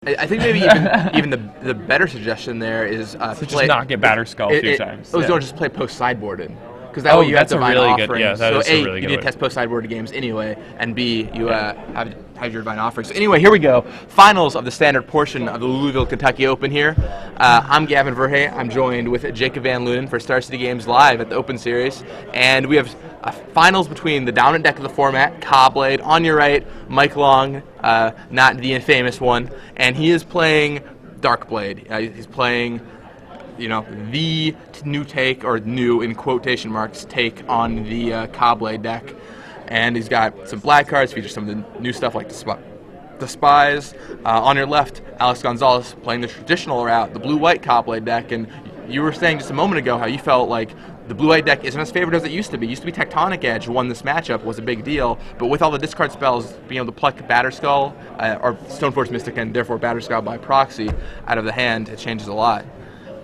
I think maybe even the better suggestion there is to just not get batter skull a few times. Don't just play post sideboarded. Because that way you have divine offerings. Yeah, that is a really you good need to test post sideboard games anyway, and B, you have your divine offerings. So anyway, here we go. Finals of the standard portion of the Louisville, Kentucky Open here. I'm Gavin Verhey. I'm joined with Jacob Van Lunen for Star City Games Live at the Open Series. And we have finals between the dominant deck of the format, Caw-Blade. On your right, Mike Long, not the infamous one. And he is playing Darkblade. He's playing the new take, or new in quotation marks, take on the Caw-Blade deck. And he's got some black cards, features some of the new stuff like the Spies. On your left, Alex Gonzalez playing the traditional route, the blue-white Caw-Blade deck. And you were saying just a moment ago how you felt like the blue-white deck isn't as favored as it used to be. It used to be Tectonic Edge won this matchup, was a big deal. But with all the discard spells, being able to pluck Batterskull, or Stoneforge Mystic, and therefore Batterskull by proxy, out of the hand, it changes a lot.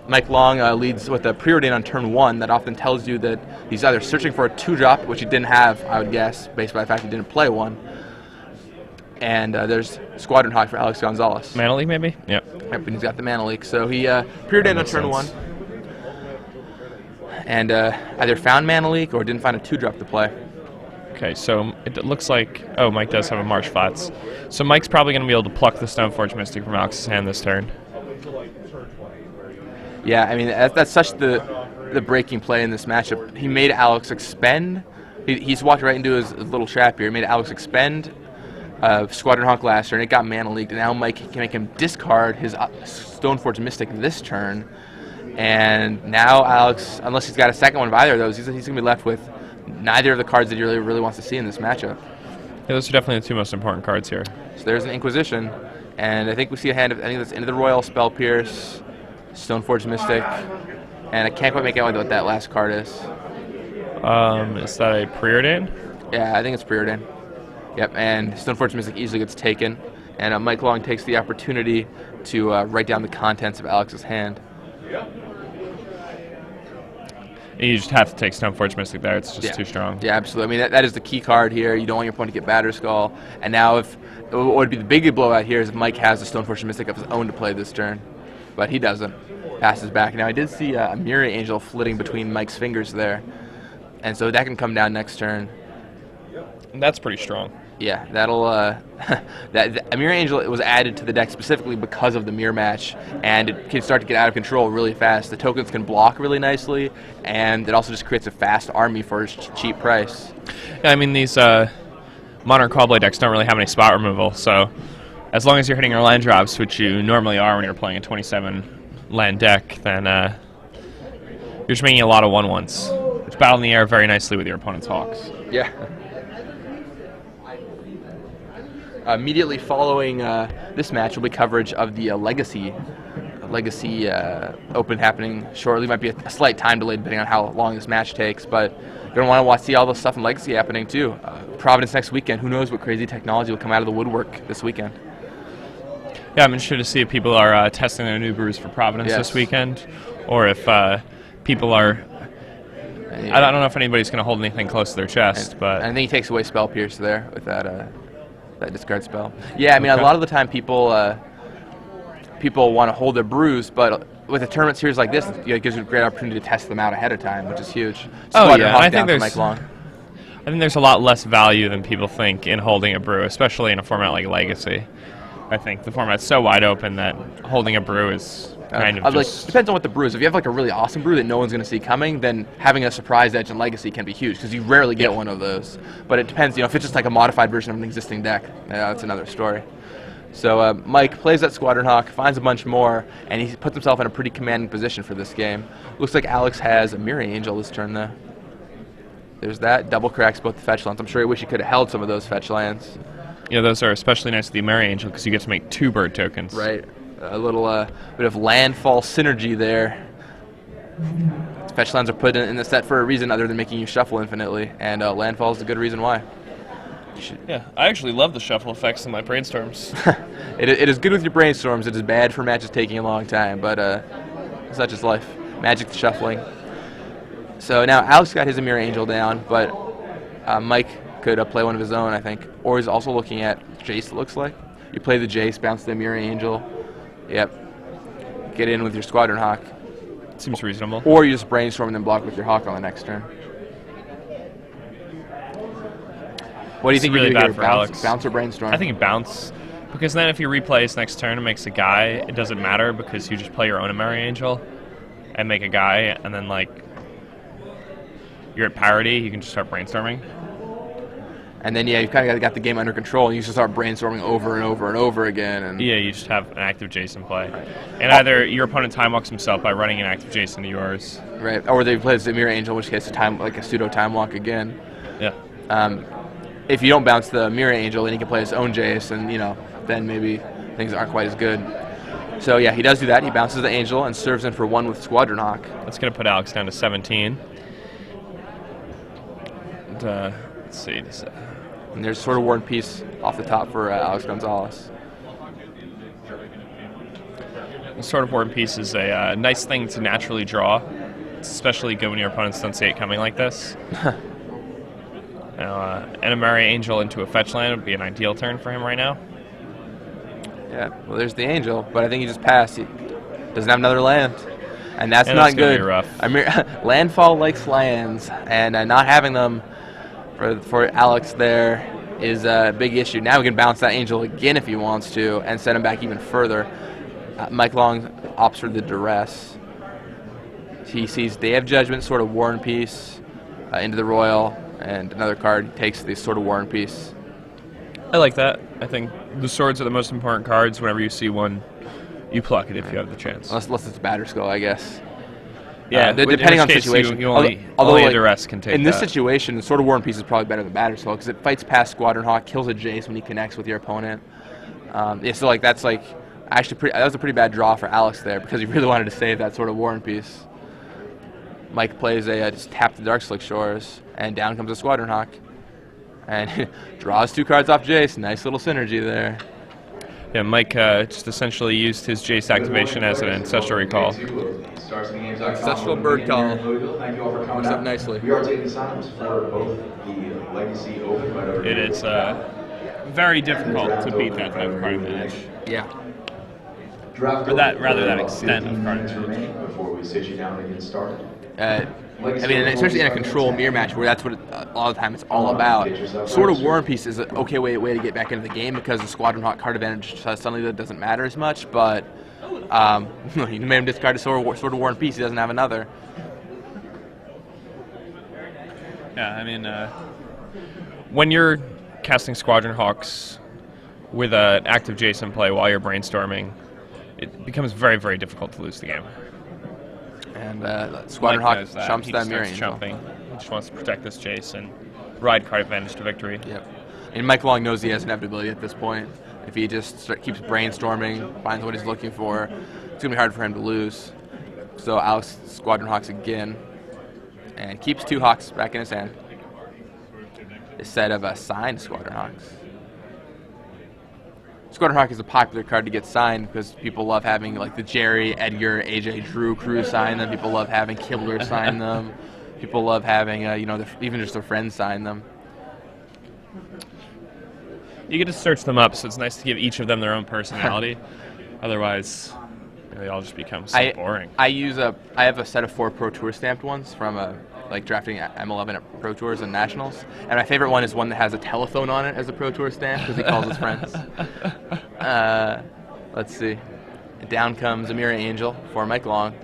Mike Long leads with a preordain on turn 1 that often tells you that he's either searching for a 2-drop, which he didn't have, I would guess, based by the fact he didn't play one. And there's Squadron Hawk for Alex Gonzalez. Mana Leak, maybe? Yep. Yep, and he's got the Mana Leak. So he preordained on turn 1. And either found Mana Leak or didn't find a 2-drop to play. Okay, so it looks like... Oh, Mike does have a Marsh Flats. So Mike's probably going to be able to pluck the Stoneforge Mystic from Alex's hand this turn. Yeah, I mean, that's such the breaking play in this matchup. He made Alex expend. He's walked right into his little trap here. He made Alex expend Squadron Hawk last turn. It got Mana Leaked, and now Mike can make him discard his Stoneforge Mystic this turn. And now Alex, unless he's got a second one of either of those, he's going to be left with neither of the cards that he really wants to see in this matchup. Yeah, those are definitely the two most important cards here. So there's an Inquisition, and I think we see a hand of, I think that's Into the Royal, Spell Pierce, Stoneforge Mystic, and I can't quite make out what that last card is. Is that a preordain? Yeah, I think it's preordain. Yep, and Stoneforge Mystic easily gets taken, and Mike Long takes the opportunity to write down the contents of Alex's hand. You just have to take Stoneforge Mystic there. It's just too strong. Yeah, absolutely. I mean, that is the key card here. You don't want your opponent to get Batterskull. And now what would be the big blowout here is if Mike has the Stoneforge Mystic of his own to play this turn. But he doesn't. Passes back. Now, I did see a Mirror Angel flitting between Mike's fingers there. And so that can come down next turn. And that's pretty strong. Yeah, that'll that Mirror Angel was added to the deck specifically because of the mirror match, and it can start to get out of control really fast. The tokens can block really nicely, and it also just creates a fast army for a cheap price. Yeah, I mean, these modern Caw-Blade decks don't really have any spot removal, so as long as you're hitting your land drops, which you normally are when you're playing a 27 land deck, then you're just making a lot of 1/1s, which battle in the air very nicely with your opponent's Hawks. Yeah. Immediately following this match will be coverage of the Legacy Open happening shortly. Might be a slight time delay depending on how long this match takes, but you're going to want to see all the stuff in Legacy happening too. Providence next weekend. Who knows what crazy technology will come out of the woodwork this weekend. Yeah, I'm interested to see if people are testing their new brews for Providence this weekend, or if people are... I don't know if anybody's going to hold anything close to their chest, but... I think he takes away Spell Pierce there with that discard spell. Yeah, I mean, a lot of the time people want to hold their brews, but with a tournament series like this, it gives you a great opportunity to test them out ahead of time, which is huge. I think there's a lot less value than people think in holding a brew, especially in a format like Legacy. I think the format's so wide open that holding a brew is kind of just... depends on what the brew is. If you have like a really awesome brew that no one's going to see coming, then having a surprise edge in Legacy can be huge because you rarely get one of those. But it depends, if it's just like a modified version of an existing deck, that's another story. So Mike plays that Squadron Hawk, finds a bunch more, and he puts himself in a pretty commanding position for this game. Looks like Alex has a Mirror Angel this turn though. There's that, double cracks both the fetch lands. I'm sure he wish he could have held some of those fetch lands. Yeah, those are especially nice with the Mirror Angel because you get to make 2 bird tokens. Right. A little bit of landfall synergy there. Fetch lands are put in the set for a reason other than making you shuffle infinitely, and landfall is a good reason why. Yeah, I actually love the shuffle effects in my brainstorms. It is good with your brainstorms. It is bad for matches taking a long time, but such is life. Magic the shuffling. So now Alex got his Mirror Angel down, but Mike could play one of his own, I think. Or he's also looking at Jace, it looks like. You play the Jace, bounce the Mirror Angel. Yep. Get in with your Squadron Hawk. Seems reasonable. Or you just brainstorm and then block with your Hawk on the next turn. What do you think really you do bad here? for Bounce, Alex. bounce or brainstorm? I think you bounce, because then if you replay his next turn and makes a guy, it doesn't matter because you just play your own Mirror Angel and make a guy, and then like you're at parity, you can just start brainstorming. And then yeah, you've kind of got the game under control, and you just start brainstorming over and over and over again. And yeah, you just have an active Jason play, and either your opponent time walks himself by running an active Jason to yours, right? Or they play the Mirror Angel, which gets a pseudo time walk again. Yeah. If you don't bounce the Mirror Angel, then he can play his own Jace, and then maybe things aren't quite as good. So yeah, he does do that. He bounces the Angel and serves in for 1 with Squadron Hawk. That's going to put Alex down to 17. And, let's see. And there's sort of War and Peace off the top for Alex Gonzalez. The Sword of War and Peace is a nice thing to naturally draw. It's especially good when your opponents don't see it coming like this. Now, and a Mirror Angel into a fetch land would be an ideal turn for him right now. Yeah, well, there's the Angel, but I think he just passed. He doesn't have another land, and that's not good. Be rough. Landfall likes lands, and not having them for Alex there is a big issue. Now we can bounce that Angel again if he wants to, and send him back even further. Mike Long opts for the Duress. He sees Day of Judgment, sort of War and Peace, into the Royal, and another card takes the sort of War and Peace. I like that. I think the swords are the most important cards. Whenever you see one, you pluck it if you have the chance. Unless it's Batterskull, I guess. Yeah, depending on the situation. Only a Duress can take in this that. situation, the Sword of War and Peace is probably better than Batterskull because it fights past Squadron Hawk, kills a Jace when he connects with your opponent. So that was a pretty bad draw for Alex there because he really wanted to save that Sword of War and Peace. Mike plays just tap the Darkslick Shores, and down comes a Squadron Hawk. And draws 2 cards off Jace. Nice little synergy there. Yeah, Mike just essentially used his Jace activation as an Ancestral Recall. Ancestral Bird Call. Works up nicely. We are taking signs for both the Legacy Open, but it is very difficult to beat that type of card advantage. Yeah. Or that extent of card advantage. Before we sit you down and get started. Especially in a control mirror match where that's what a lot of the time it's all about. Sort of War and Peace is an okay way to get back into the game because the Squadron Hawk card advantage suddenly that doesn't matter as much, but you made him discard a Sword of War and Peace, he doesn't have another. Yeah, when you're casting Squadron Hawks with an active Jason play while you're brainstorming, it becomes very, very difficult to lose the game. And Squadron Hawk chumps that Mirror Angel. Chumping. He just wants to protect this Jace and ride card advantage to victory. Yep. And Mike Long knows he has inevitability at this point. If he just keeps brainstorming, finds what he's looking for, it's going to be hard for him to lose. So Alex Squadron Hawks again, and keeps 2 Hawks back in his hand instead of signed Squadron Hawks. Squadron Hawk is a popular card to get signed because people love having like the Jerry, Edgar, AJ, Drew crew sign them. People love having Killer sign them. People love having even just their friends sign them. You get to search them up, so it's nice to give each of them their own personality. Otherwise, they all just become so boring. I have a set of 4 Pro Tour stamped ones from drafting M11 at Pro Tours and Nationals, and my favorite one is one that has a telephone on it as a Pro Tour stamp because he calls his friends. Let's see. Down comes a Mirror Angel for Mike Long.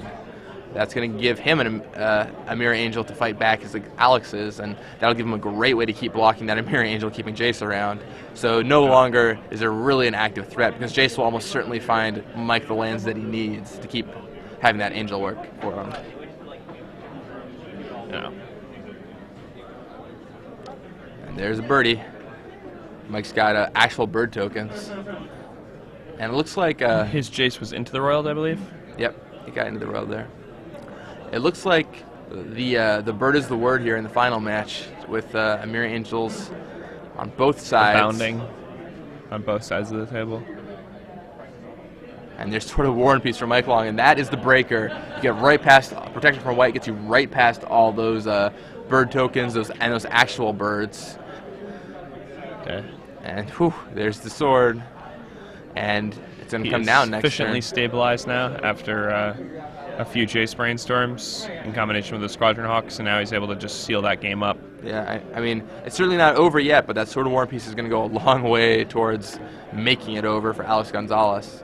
That's going to give him a Mirror Angel to fight back as Alex is, and that'll give him a great way to keep blocking that Mirror Angel, keeping Jace around. So no longer is there really an active threat because Jace will almost certainly find Mike the lands that he needs to keep having that Angel work for him. Yeah. And there's a birdie. Mike's got actual bird tokens. And it looks like... his Jace was into the Royal, I believe? Yep, he got into the Royal there. It looks like the bird is the word here in the final match with Mirror Angels on both sides. Abounding on both sides of the table. And there's sort of War and Peace for Mike Long, and that is the breaker. You get right past Protection from White, gets you right past all those bird tokens, those actual birds. Okay. And whew, there's the sword. and it's going to He come is down next sufficiently turn. stabilized now after a few Jace Brainstorms in combination with the Squadron Hawks, and now he's able to just seal that game up. Yeah, I mean, it's certainly not over yet, but that Sword of War piece is going to go a long way towards making it over for Alex Gonzalez.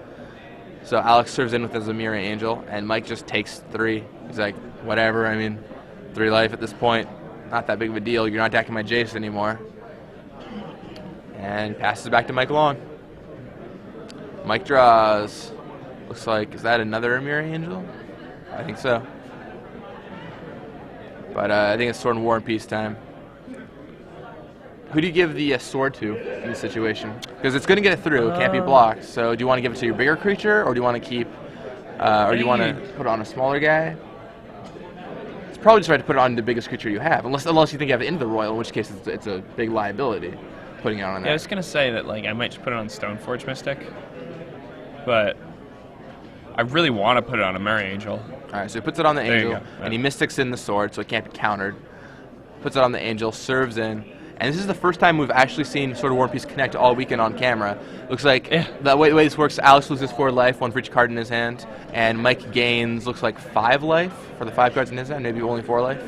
So Alex serves in with his Amira Angel, and Mike just takes 3. He's like, whatever, I mean, 3 life at this point. Not that big of a deal. You're not attacking my Jace anymore. And passes back to Mike Long. Mike draws. Looks like, is that another Amira Angel? I think so. But I think it's Sword and War and Peace time. Who do you give the sword to in this situation? Because it's going to get it through. It can't be blocked. So do you want to give it to your bigger creature, or do you want to keep, or do you want to put it on a smaller guy? It's probably just right to put it on the biggest creature you have, unless you think you have it into the Royal, in which case it's a big liability putting it on that. Yeah, I was going to say that I might just put it on Stoneforge Mystic, but I really want to put it on a Mary Angel. All right, so he puts it on the There you Angel, go. and he mystics in the sword, so it can't be countered. Puts it on the Angel, serves in. And this is the first time we've actually seen Sword of War and Peace connect all weekend on camera. Looks like the way this works, Alex loses 4 life, 1 for each card in his hand, and Mike gains, looks like 5 life for the 5 cards in his hand, maybe only 4 life.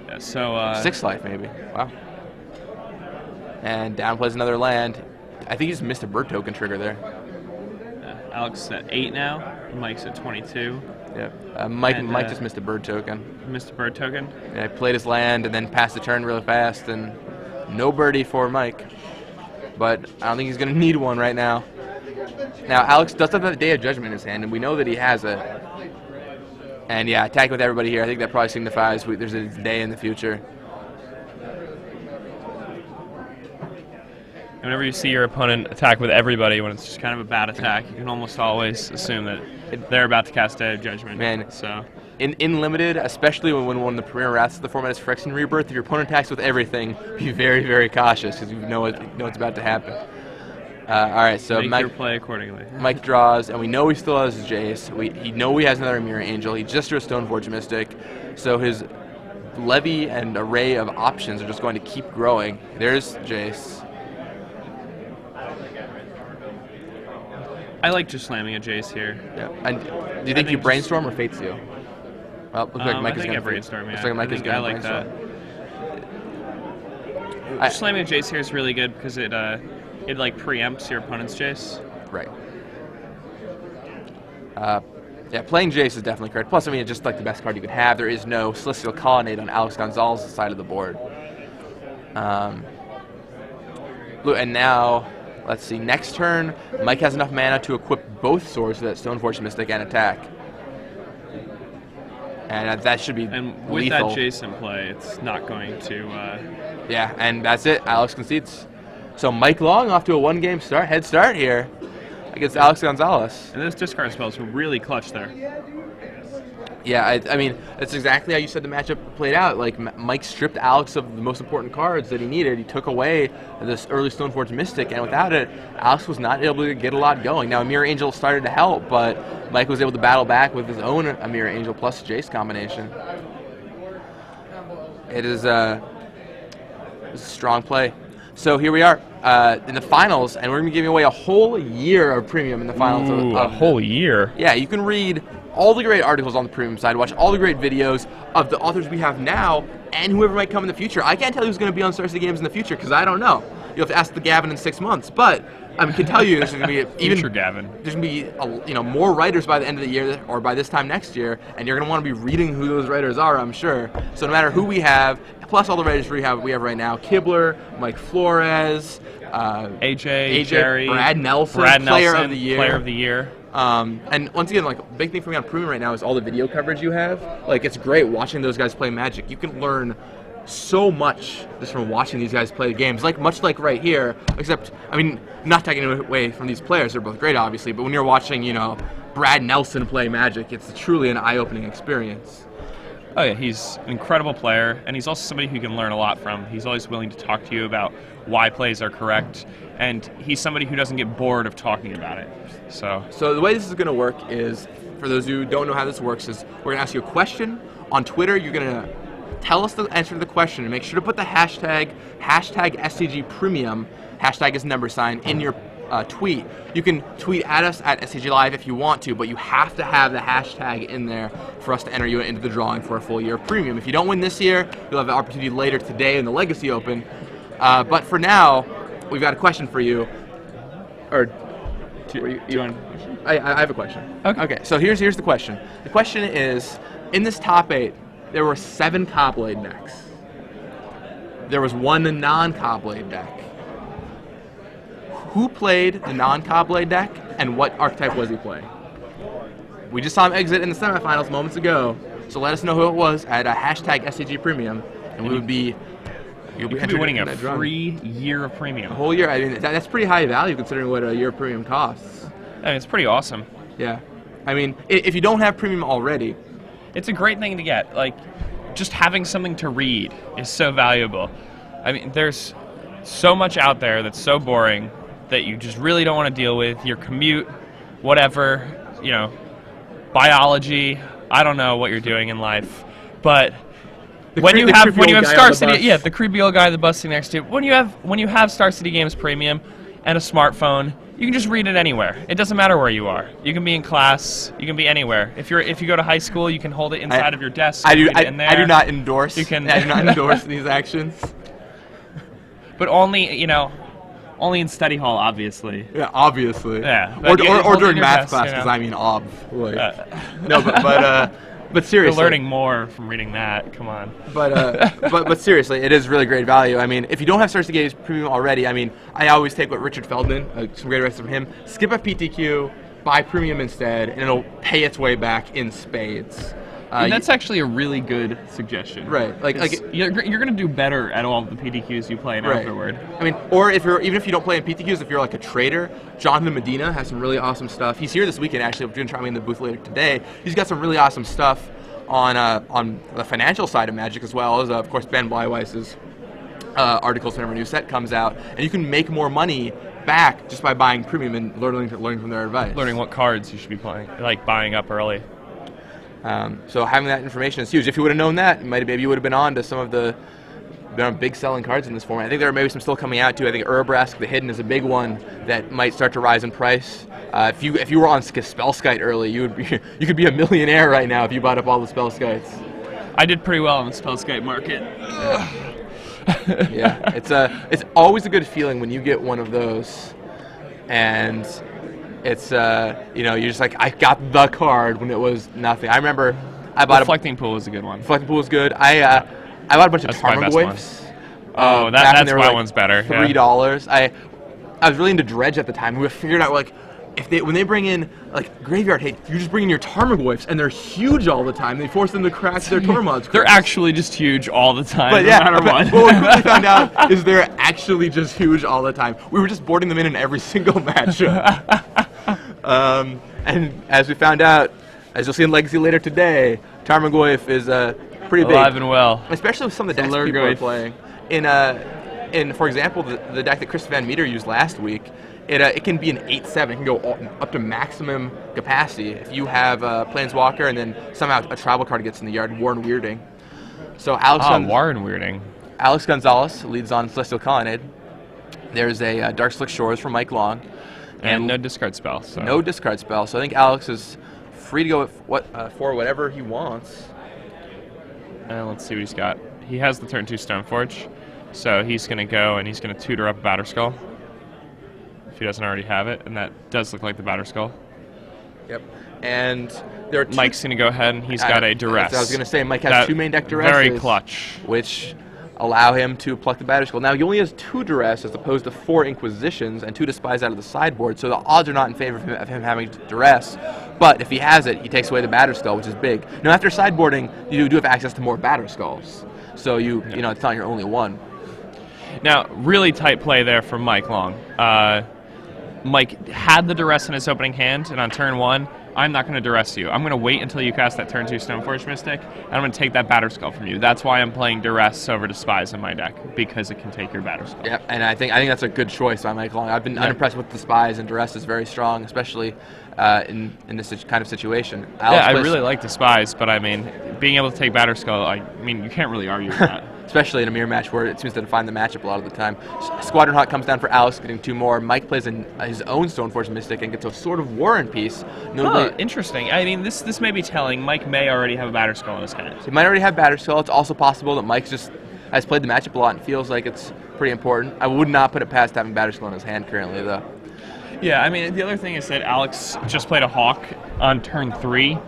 Yeah, so 6 life, maybe. Wow. And downplays another land. I think he just missed a bird token trigger there. Alex is at 8 now. Mike's at 22. Yeah. Mike just missed a bird token. Missed a bird token. Yeah, he played his land and then passed the turn really fast, and no birdie for Mike. But I don't think he's going to need one right now. Now, Alex does have the Day of Judgment in his hand, and we know that he has it. And yeah, attacking with everybody here, I think that probably signifies there's a day in the future. Whenever you see your opponent attack with everybody when it's just kind of a bad attack, you can almost always assume that they're about to cast Day of Judgment. Man, so in Limited, especially when one of the premier wraths of the format is Phyrexian Rebirth, if your opponent attacks with everything, be very, very cautious because you know what's about to happen. All right, so make your play accordingly. Mike draws, and we know he still has his Jace. We know he has another Mirror Angel. He just drew a Stoneforge Mystic, so his levy and array of options are just going to keep growing. There's Jace. I like just slamming a Jace here. Yeah. And do you think you brainstorm or Fate Seal? Well, looks like Mike is going to brainstorm. Looks like Mike is going to brainstorm. Just slamming a Jace here is really good because it preempts your opponent's Jace. Right. Yeah, playing Jace is definitely correct. Plus, I mean, it's just like the best card you could have. There is no Celestial Colonnade on Alex Gonzalez's side of the board. Look, and now, let's see. Next turn, Mike has enough mana to equip both swords to that Stoneforge Mystic and attack. And that should be And with lethal. that Jace in play, it's not going to... Yeah, and that's it. Alex concedes. So Mike Long off to a 1-game head start here against Alex Gonzalez. And those discard spells were really clutch there. Yeah, I mean, that's exactly how you said the matchup played out. Like, Mike stripped Alex of the most important cards that he needed. He took away this early Stoneforge Mystic, and without it, Alex was not able to get a lot going. Now, Mirror Angel started to help, but Mike was able to battle back with his own Mirror Angel plus Jace combination. It is a strong play. So here we are in the finals, and we're going to be giving away a whole year of premium in the finals. Ooh, a whole year? Yeah, you can read all the great articles on the premium side, watch all the great videos of the authors we have now and whoever might come in the future. I can't tell you who's going to be on Star City Games in the future because I don't know. You'll have to ask the Gavin in 6 months, but I can tell you there's going to be even future Gavin. There's going to be more writers by the end of the year or by this time next year, and you're going to want to be reading who those writers are, I'm sure. So no matter who we have, plus all the writers we have right now, Kibler, Mike Flores, AJ, Jerry, Brad Nelson, Player of the Year. And once again, like, big thing for me on Premium right now is all the video coverage you have. Like, it's great watching those guys play Magic. You can learn so much just from watching these guys play games. Like, much like right here, except, I mean, not taking away from these players. They're both great, obviously. But when you're watching, Brad Nelson play Magic, it's truly an eye-opening experience. Oh yeah, he's an incredible player, and he's also somebody who you can learn a lot from. He's always willing to talk to you about why plays are correct, and he's somebody who doesn't get bored of talking about it. So the way this is going to work is, for those who don't know how this works, is we're going to ask you a question on Twitter. You're going to tell us the answer to the question, and make sure to put the hashtag SCG Premium, hashtag is #, in your tweet. You can tweet at us at SCG Live if you want to, but you have to have the hashtag in there for us to enter you into the drawing for a full year of premium. If you don't win this year, you'll have the opportunity later today in the Legacy Open. But for now, we've got a question for you. Or, I have a question. Okay. So here's the question. The question is, in this top 8, there were 7 Cobblade decks. There was 1 non-Cobblade deck. Who played the non-Cobblade deck, and what archetype was he playing? We just saw him exit in the semifinals moments ago, so let us know who it was at hashtag SCG Premium, and we would be... You'll be winning a free year of premium. A whole year. I mean, that's pretty high value considering what a year of premium costs. I mean, it's pretty awesome. Yeah. I mean, if you don't have premium already... It's a great thing to get. Like, just having something to read is so valuable. I mean, there's so much out there that's so boring that you just really don't want to deal with. Your commute, whatever, biology, I don't know what you're doing in life, but... When you have Star City, the creepy old guy on the bus sitting next to you. When you have Star City Games Premium and a smartphone, you can just read it anywhere. It doesn't matter where you are. You can be in class. You can be anywhere. If you go to high school, you can hold it inside of your desk. I do not endorse. I do not endorse these actions. But only in study hall, obviously. Yeah, obviously. Yeah. Or during math class, because I mean, But seriously, you're learning more from reading that. Come on. But seriously, it is really great value. I mean, if you don't have Star City Games Premium already, I mean, I always take what Richard Feldman, some great advice from him. Skip a PTQ, buy Premium instead, and it'll pay its way back in spades. That's actually a really good suggestion. Right. Like you're going to do better at all the PTQs you play afterward. I mean, or even if you don't play in PTQs, if you're like a trader, Jonathan Medina has some really awesome stuff. He's here this weekend, actually. We're going to try me in the booth later today. He's got some really awesome stuff on the financial side of Magic, as well as, of course, Ben Blyweiss's articles whenever a new set comes out. And you can make more money back just by buying Premium and learning from their advice. Learning what cards you should be playing, like buying up early. So having that information is huge. If you would have known that, maybe you would have been on to some of the big selling cards in this format. I think there are maybe some still coming out too. I think Urabrask the Hidden is a big one that might start to rise in price. If you were on Spellskite early, you could be a millionaire right now if you bought up all the Spellskites. I did pretty well on the Spellskite market. Yeah, it's always a good feeling when you get one of those, and it's you're just like, I got the card when it was nothing. I remember I bought Reflecting Pool was a good one. Reflecting Pool was good. I bought a bunch of Tarmogoyfs. That's my one's better. $3. Yeah. I was really into Dredge at the time. We figured out like when they bring in like Graveyard Hate, you just bring in your Tarmogoyfs and they're huge all the time. They force them to crack their Tormods. They're actually just huge all the time, but no matter what. What we quickly found out is they're actually just huge all the time. We were just boarding them in every single matchup. And as we found out, as you'll see in Legacy later today, Tarmogoyf is pretty big. Alive and well. Especially with some of the decks people are playing. In for example, the deck that Chris Van Meter used last week, it can be an 8/7. It can go up to maximum capacity if you have Planeswalker and then somehow a travel card gets in the yard. Warren Weirding. So Warren Weirding. Alex Gonzalez leads on Celestial Colonnade. There's a Dark Slick Shores from Mike Long. And no discard spell. So. No discard spell. So I think Alex is free to go for whatever he wants. Let's see what he's got. He has the turn 2 Stoneforge. So he's going to go and he's going to tutor up Batterskull. If he doesn't already have it. And that does look like the Batterskull. Yep. And there are Mike's going to go ahead and he's got a Duress. I was going to say, Mike has 2 main deck Duresses. Very clutch. Which allow him to pluck the Batterskull. Now, he only has 2 Duress as opposed to 4 Inquisitions and 2 Despise out of the sideboard, so the odds are not in favor of him having Duress. But if he has it, he takes away the Batterskull, which is big. Now, after sideboarding, you do have access to more Batterskulls. So it's not your only one. Now, really tight play there from Mike Long. Mike had the Duress in his opening hand, and on turn 1, I'm not going to Duress you. I'm going to wait until you cast that turn 2 Stoneforge Mystic, and I'm going to take that Batterskull from you. That's why I'm playing Duress over Despise in my deck, because it can take your Batterskull. Yeah, and I think that's a good choice by Mike Long. I've been unimpressed with Despise, and Duress is very strong, especially in this kind of situation. I really like Despise, but I mean, being able to take Batterskull, you can't really argue with that. especially in a mirror match where it seems to define the matchup a lot of the time. Squadron Hawk comes down for Alex, getting 2 more. Mike plays his own Stoneforge Mystic and gets a Sword of War and Peace. Oh, interesting. I mean, this may be telling. Mike may already have a Batterskull in his hand. He might already have Batterskull. It's also possible that Mike just has played the matchup a lot and feels like it's pretty important. I would not put it past having Batterskull in his hand currently, though. Yeah, I mean, the other thing is that Alex just played a Hawk on turn 3.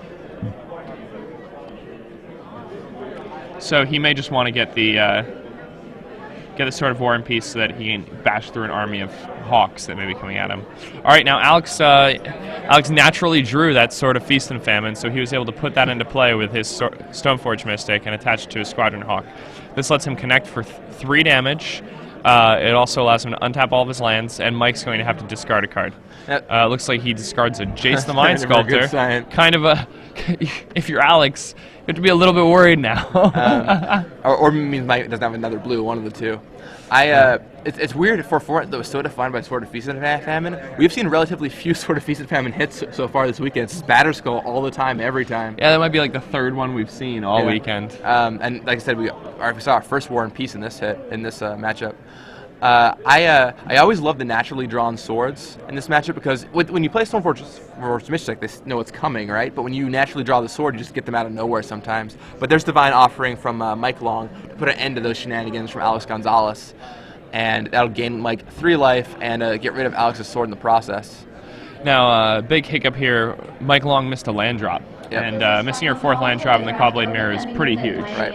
So he may just want to get the Sword of War and Peace so that he can bash through an army of Hawks that may be coming at him. All right, now Alex naturally drew that Sword of Feast and Famine, so he was able to put that into play with his Stoneforge Mystic and attach it to his Squadron Hawk. This lets him connect for 3 damage. It also allows him to untap all of his lands, and Mike's going to have to discard a card. Looks like he discards a Jace the Mind Sculptor. Kind of a... If you're Alex, you have to be a little bit worried now. or means Mike doesn't have another blue, one of the two. It's weird for a format that was so defined by Sword of Feast and Famine. We've seen relatively few Sword of Feast and Famine hits so far this weekend. It's Batterskull all the time, every time. Yeah, that might be like the 3rd one we've seen all weekend. And like I said, we saw our first War and Peace in this matchup. I always love the naturally drawn swords in this matchup because when you play Stoneforge Mystic, they know it's coming, right? But when you naturally draw the sword, you just get them out of nowhere sometimes. But there's Divine Offering from Mike Long to put an end to those shenanigans from Alex Gonzalez. And that'll gain Mike 3 life and get rid of Alex's sword in the process. Now, big hiccup here. Mike Long missed a land drop. Yep. And missing your 4th land drop in the Cobblade Mirror is pretty huge. Right.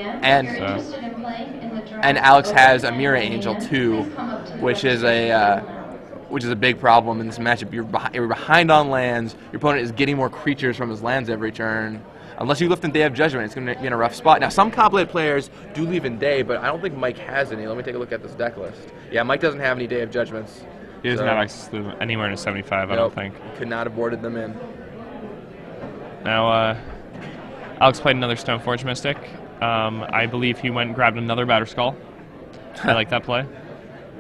And Alex has a Mirror Angel too, which is a big problem in this matchup. You're behind on lands. Your opponent is getting more creatures from his lands every turn. Unless you lift in Day of Judgment, it's going to be in a rough spot. Now, some Cobblade players do leave in Day, but I don't think Mike has any. Let me take a look at this deck list. Yeah, Mike doesn't have any Day of Judgments. He doesn't have access to them anywhere in a 75, I don't think. Could not have boarded them in. Now, Alex played another Stoneforge Mystic. I believe he went and grabbed another Batterskull. I like that play.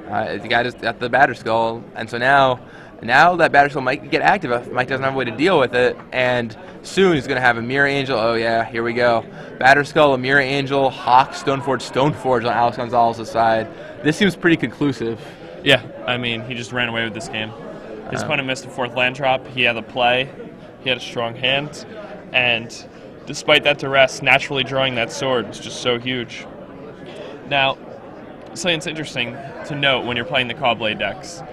The guy just got the Batterskull, and so now that Batterskull might get active if Mike doesn't have a way to deal with it, and soon he's going to have a Mirror Angel. Oh yeah, here we go. Batterskull, a Mirror Angel, Hawk, Stoneforge on Alex Gonzalez's side. This seems pretty conclusive. Yeah, I mean, he just ran away with this game. His opponent missed a 4th land drop. He had the play. He had a strong hand, and despite that duress, naturally drawing that sword is just so huge. Now, something that's interesting to note when you're playing the Cobblade decks,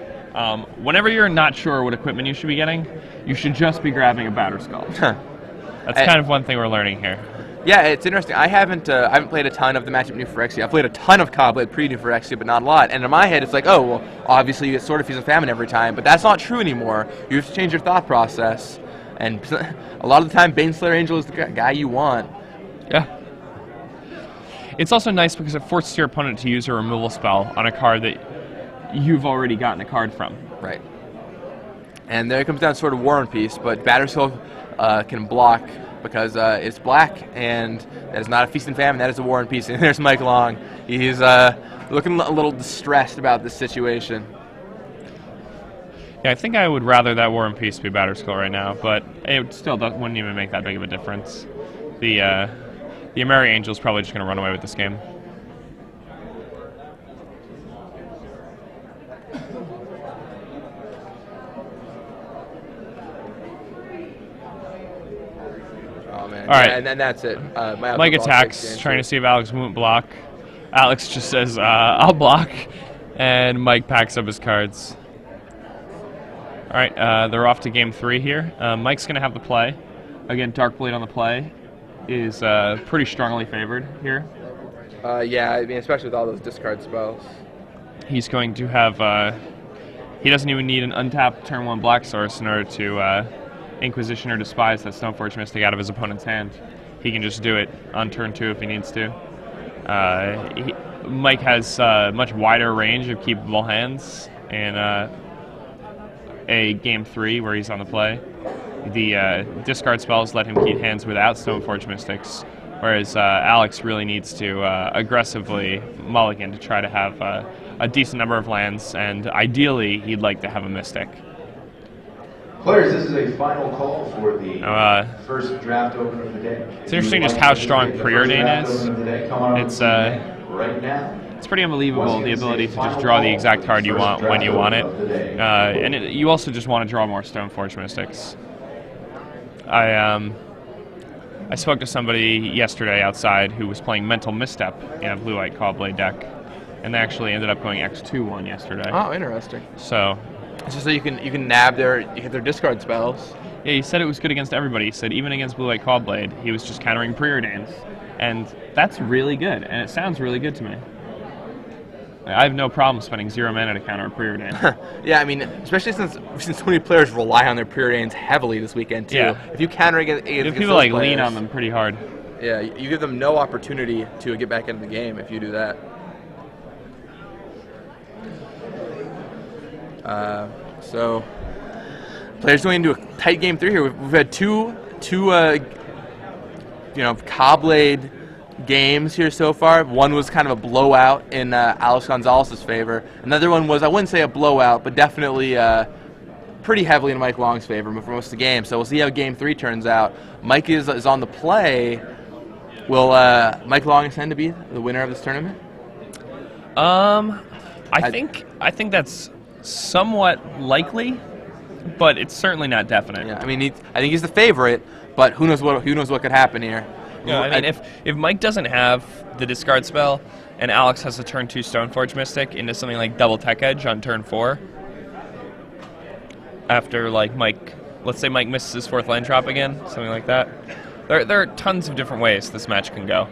whenever you're not sure what equipment you should be getting, you should just be grabbing a Batterskull. That's kind of one thing we're learning here. Yeah, it's interesting. I haven't played a ton of the matchup New Phyrexia. I've played a ton of Cobblade pre-New Phyrexia, but not a lot. And in my head, it's like, oh, well, obviously you get Sword of Feast and Famine every time, but that's not true anymore. You have to change your thought process. And a lot of the time, Baneslayer Angel is the guy you want. Yeah. It's also nice because it forces your opponent to use a removal spell on a card that you've already gotten a card from. Right. And there it comes down to Sword of War and Peace, but Batterskull can block because it's black, and that is not a Feast and Famine, that is a War and Peace. And there's Mike Long. He's looking a little distressed about this situation. Yeah, I think I would rather that War and Peace be Batterskull right now, but it still wouldn't even make that big of a difference. The Ameri Angel is probably just going to run away with this game. Oh man! All right, and then that's it. Mike attacks, trying to see if Alex won't block. Alex just says, "I'll block," and Mike packs up his cards. All right, they're off to game 3 here. Mike's going to have the play. Again, Darkblade on the play is pretty strongly favored here. Yeah, I mean, especially with all those discard spells. He's going to have... he doesn't even need an untapped turn 1 black source in order to Inquisition or Despise that Stoneforge Mystic out of his opponent's hand. He can just do it on turn 2 if he needs to. Mike has much wider range of keepable hands in a game 3 where he's on the play. The discard spells let him keep hands without Stoneforge Mystics, whereas Alex really needs to aggressively mulligan to try to have a decent number of lands, and ideally he'd like to have a Mystic. Players, this is a final call for the first draft opener of the day. It's interesting just how strong Preordain is. It's right now. It's pretty unbelievable, the ability to just draw the exact card you want when you want it. And you also just want to draw more Stoneforge Mystics. I spoke to somebody yesterday outside who was playing Mental Misstep in a blue-white Caw-Blade deck, and they actually ended up going X2-1 yesterday. Oh, interesting. So it's just so you can nab hit their discard spells. yeah, he said it was good against everybody. He said even against blue-white Caw-Blade, he was just countering Preordains, and that's really good, and it sounds really good to me. I have no problem spending 0 mana to counter a Preordain. Yeah, I mean, especially since we've seen so many players rely on their Preordains heavily this weekend too. Yeah. If you counter against People those like players, lean on them pretty hard. Yeah, you give them no opportunity to get back into the game if you do that. So players going into a tight game 3 here. We've had two Caw-Blade games here so far. One was kind of a blowout in Alex Gonzalez's favor. Another one was, I wouldn't say a blowout, but definitely pretty heavily in Mike Long's favor for most of the game. So we'll see how game 3 turns out. Mike is on the play. Will Mike Long intend to be the winner of this tournament? I think that's somewhat likely, but it's certainly not definite. Yeah, I mean, I think he's the favorite, but who knows what could happen here. Yeah, I mean, if Mike doesn't have the discard spell and Alex has a turn 2 Stoneforge Mystic into something like Double Tech Edge on turn 4, after like let's say Mike misses his 4th land drop again, something like that. There are tons of different ways this match can go.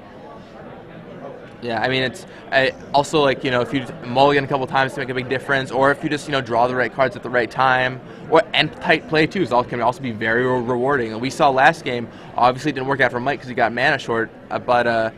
Yeah, I mean, it's also like, if you mulligan a couple times to make a big difference, or if you just, draw the right cards at the right time, and tight play too, can also be very rewarding. And we saw last game, obviously it didn't work out for Mike because he got mana short, but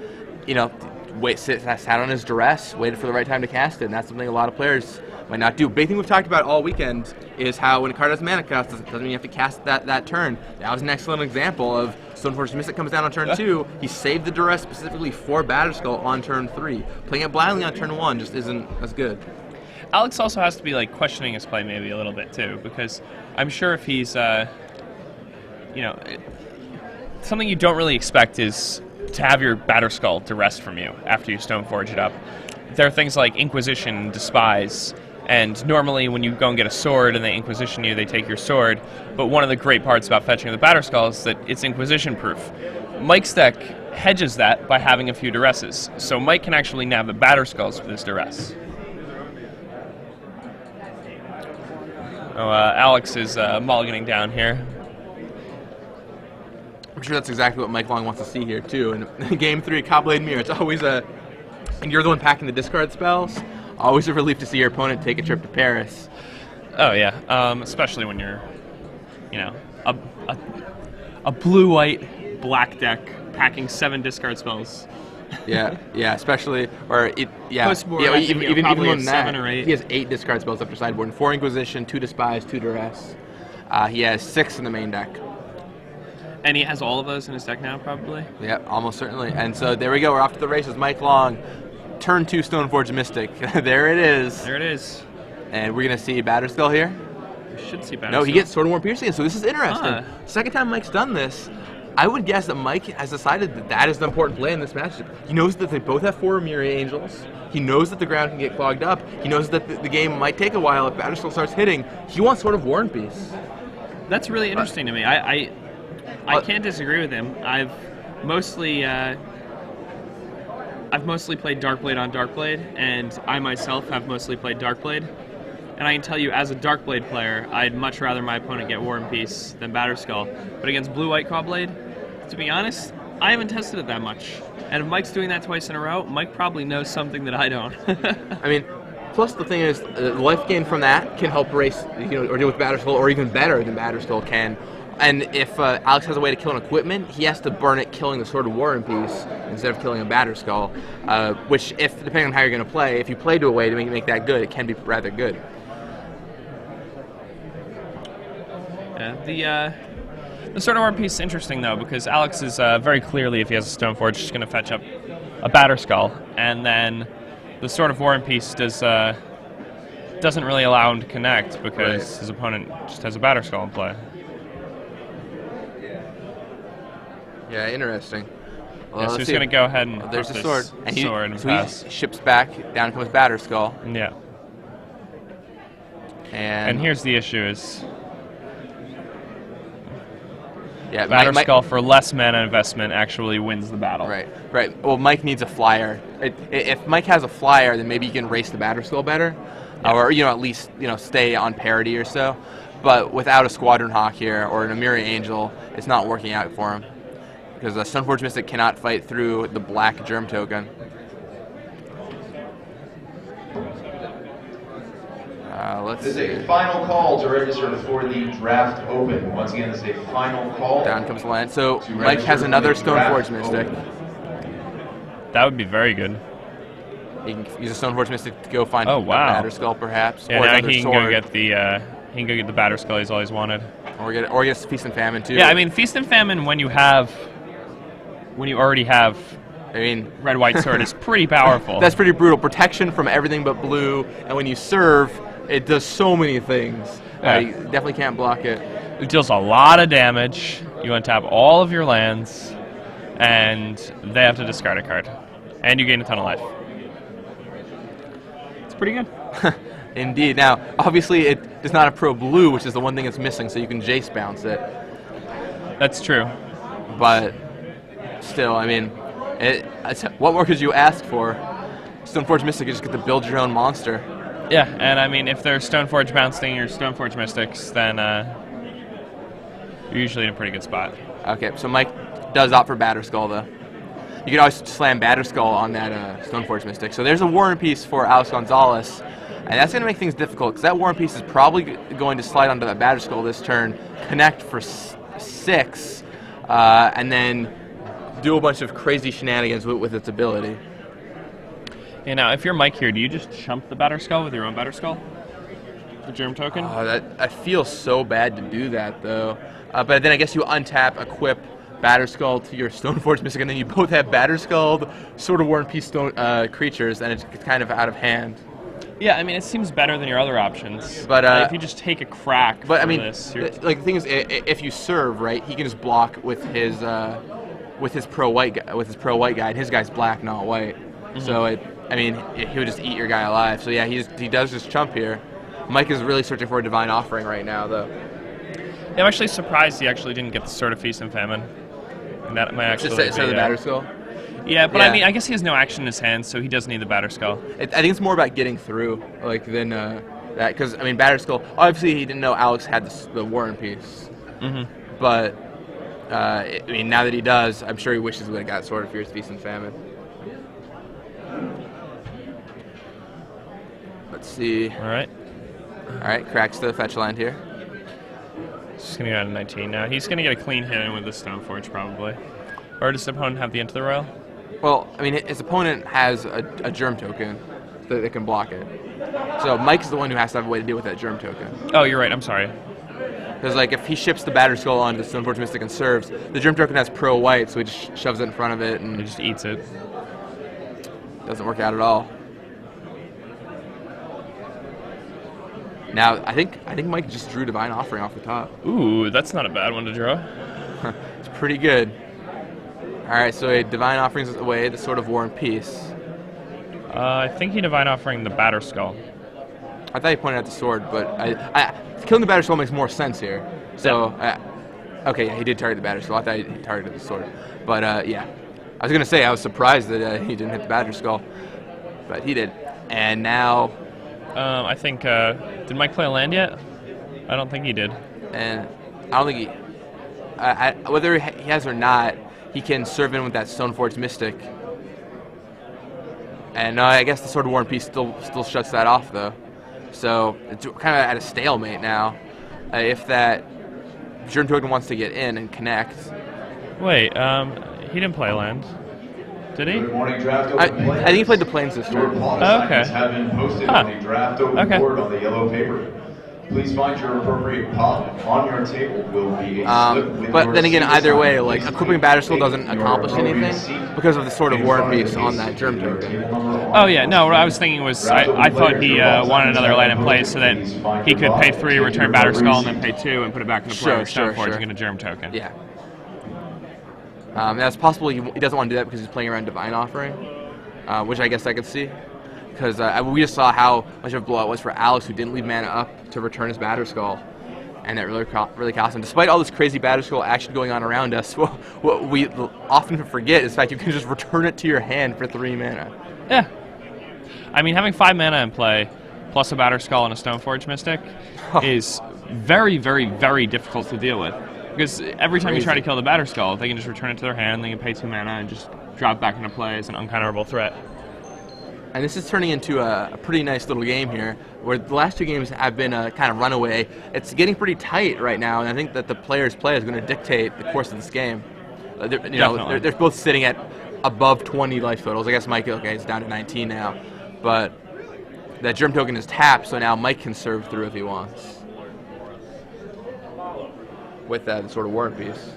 sat on his duress, waited for the right time to cast it, and that's something a lot of players might not do. Big thing we've talked about all weekend is how when a card has mana cost, doesn't mean you have to cast that turn. That was an excellent example of Stoneforge Mystic comes down on turn 2. He saved the duress specifically for Batterskull on turn 3. Playing it blindly on turn 1 just isn't as good. Alex also has to be questioning his play maybe a little bit too, because I'm sure if he's, something you don't really expect is to have your Batterskull to rest from you after you Stoneforge it up. There are things like Inquisition, Despise, and normally when you go and get a sword and they Inquisition you, they take your sword, but one of the great parts about fetching the Batterskull is that it's Inquisition proof. Mike's deck hedges that by having a few duresses, so Mike can actually nab the Batterskulls with his duress. Alex is mulliganing down here. I'm sure that's exactly what Mike Long wants to see here too. In game 3, Caw-Blade Mirror, it's always and you're the one packing the discard spells. Always a relief to see your opponent take a trip to Paris. Oh yeah, especially when you're, a blue-white black deck packing 7 discard spells. Yeah, especially Post-board, even more than 7 that. or 8. He has 8 discard spells after sideboard, 4 Inquisition, 2 Despise, 2 Duress. He has 6 in the main deck. And he has all of those in his deck now, probably? Yeah, almost certainly. And so there we go. We're off to the races. Mike Long, turn 2 Stoneforge Mystic. There it is. There it is. And we're going to see Batterskull here. We should see Batterskull. No, he gets Sword of War Piercing, so this is interesting. Huh. Second time Mike's done this. I would guess that Mike has decided that is the important play in this matchup. He knows that they both have 4 Mirror Angels. He knows that the ground can get clogged up. He knows that the game might take a while if Batterskull starts hitting. He wants Sword of War and Peace. That's really interesting to me. I can't disagree with him. I've mostly played Darkblade on Darkblade, and I myself have mostly played Darkblade. And I can tell you, as a Darkblade player, I'd much rather my opponent get War and Peace than Batterskull. But against Blue-White Caw-Blade, to be honest, I haven't tested it that much. And if Mike's doing that twice in a row, Mike probably knows something that I don't. I mean, plus the thing is, the life gain from that can help race, or deal with Batterskull, or even better than Batterskull can. And if Alex has a way to kill an equipment, he has to burn it killing the Sword of War and Peace instead of killing a Batterskull, which, depending on how you're going to play, if you play to a way to make that good, it can be rather good. Yeah, the Sword of War and Peace is interesting, though, because Alex is very clearly, if he has a Stoneforge, just going to fetch up a Batterskull, and then the Sword of War and Peace doesn't really allow him to connect because his opponent just has a Batterskull in play. Yeah, interesting. Well, Yeah, so let's he's see. going to go ahead and There's put the this sword. And sword and so pass. he ships back. Down comes Batterskull. Yeah. And And here's the issue is yeah, Batterskull for less mana investment actually wins the battle. Right, right. Well, Mike needs a flyer. If Mike has a flyer, then maybe he can race the Batterskull better, Yeah. or at least stay on parity or so. But without a Squadron Hawk here or an Amiri Angel, it's not working out for him because the Stoneforge Mystic cannot fight through the black Germ token. Let's This is see. a final call to register for the draft open. Once again, this is a final call. Down comes the land. So To Mike has register another for the draft Stoneforge Mystic. open. That would be very good. He can use a Stoneforge Mystic to go find Oh, a wow. Batterskull, perhaps, Yeah, or now another he can sword, go get the Batterskull he's always wanted. or get Feast and Famine too. Yeah, I mean Feast and Famine when you already have I mean, red white sword is pretty powerful. that's pretty brutal. Protection from everything but blue, and when you serve, it does so many things. Yeah. You definitely can't block it. It deals a lot of damage. You untap all of your lands, and they have to discard a card, and you gain a ton of life. It's pretty good. Indeed. Now, obviously, it does not have pro blue, which is the one thing it's missing, so you can Jace bounce it. That's true. But still, I mean, what more could you ask for? Stoneforge Mystic, you just get to build your own monster. Yeah, and I mean if they're Stoneforge bouncing your Stoneforge Mystics, then you're usually in a pretty good spot. Okay, so Mike does opt for Batterskull, though. You can always slam Batterskull on that Stoneforge Mystic. So there's a War and Peace for Alex Gonzalez, and that's going to make things difficult, because that War and Peace is probably going to slide onto that Batterskull this turn, connect for 6, and then do a bunch of crazy shenanigans with its ability. Yeah, now if you're Mike here, do you just chump the Batterskull with your own Batterskull? The Germ token? I feel so bad to do that, though. But then I guess you untap, equip Batterskull to your Stoneforge Mystic, and then you both have Batterskull, Sword of War and Peace creatures, and it's kind of out of hand. Yeah, I mean it seems better than your other options. But, if you just take a crack But for I mean, this, like the thing is, if you serve right, he can just block with his pro white guy, and his guy's black, not white. Mm-hmm. So I mean, he would just eat your guy alive. So yeah, he does just chump here. Mike is really searching for a Divine Offering right now, though. Yeah, I'm actually surprised he actually didn't get the Sword of Feast and Famine. And that might actually Just instead of the Batterskull. Yeah, but Yeah. I mean, I guess he has no action in his hand, so he does need the Batterskull. I think it's more about getting through, than that. Because I mean, Batterskull. Obviously, he didn't know Alex had the War and Peace. Mm-hmm. But I mean, now that he does, I'm sure he wishes he would have got Sword of Fierce Feast and Famine. Let's see. All right. All right, cracks the fetch land here. He's going to go down to 19 now. He's going to get a clean hit in with the Stoneforge, probably. Or does his opponent have the Into the Royal? Well, I mean, his opponent has a Germ token that can block it. So Mike's the one who has to have a way to deal with that Germ token. Oh, you're right. I'm sorry. Because if he ships the Batterskull onto the Stoneforge Mystic and serves, the Germ token has pro white, so he just shoves it in front of it and He just eats it. doesn't work out at all. Now, I think Mike just drew Divine Offering off the top. Ooh, that's not a bad one to draw. It's pretty good. All right, so a Divine Offering's away, the Sword of War and Peace. I think he Divine Offering the Batterskull. I thought he pointed at the sword, but killing the Batterskull makes more sense here. So, okay, yeah, he did target the Batterskull. I thought he targeted the sword. But, yeah. I was going to say, I was surprised that he didn't hit the Batterskull. But he did. And now... I think, did Mike play a land yet? I don't think he did. And I don't think he... whether he has or not, he can serve in with that Stoneforge Mystic. And I guess the Sword of War and Peace still shuts that off, though. So it's kind of at a stalemate now. If that Germ token wants to get in and connect. Wait, he didn't play a land. Did he? Good morning, draft I open players. think he played the Plains this Your turn. pawn Oh, okay. assignments have been posted Huh. on the draft open Okay. board on the yellow paper. Please find your appropriate pawn. On your table will be a slip with But your then again, seat either way, assignment. Please equipping place Batterskull doesn't your accomplish appropriate anything seat because of the Sword of in War front and of Peace the on case that Germ your token. table number one. Oh, yeah, no, what I was thinking was I thought he wanted another land in place so that he could pay 3, return Batterskull, and then pay 2 and put it back into play Sure, with sure, Stoneforge sure. and get a Germ token. Yeah. That's possible he doesn't want to do that because he's playing around Divine Offering, which I guess I could see. Because we just saw how much of a blowout it was for Alex, who didn't leave mana up to return his Batterskull. And that really cost him. Despite all this crazy Batterskull action going on around us, what we often forget is the fact you can just return it to your hand for 3 mana. Yeah. I mean, having 5 mana in play, plus a Batterskull and a Stoneforge Mystic, is very, very, very difficult to deal with. Because every time you try to kill the Batterskull, they can just return it to their hand, they can pay 2 mana and just drop back into play as an uncounterable threat. And this is turning into a pretty nice little game here, where the last 2 games have been a kind of runaway. It's getting pretty tight right now, and I think that the player's play is going to dictate the course of this game. They're both sitting at above 20 life totals. I guess Mike, okay, it's down to 19 now, but that Germ Token is tapped, so now Mike can serve through if he wants. With that sort of War and Peace.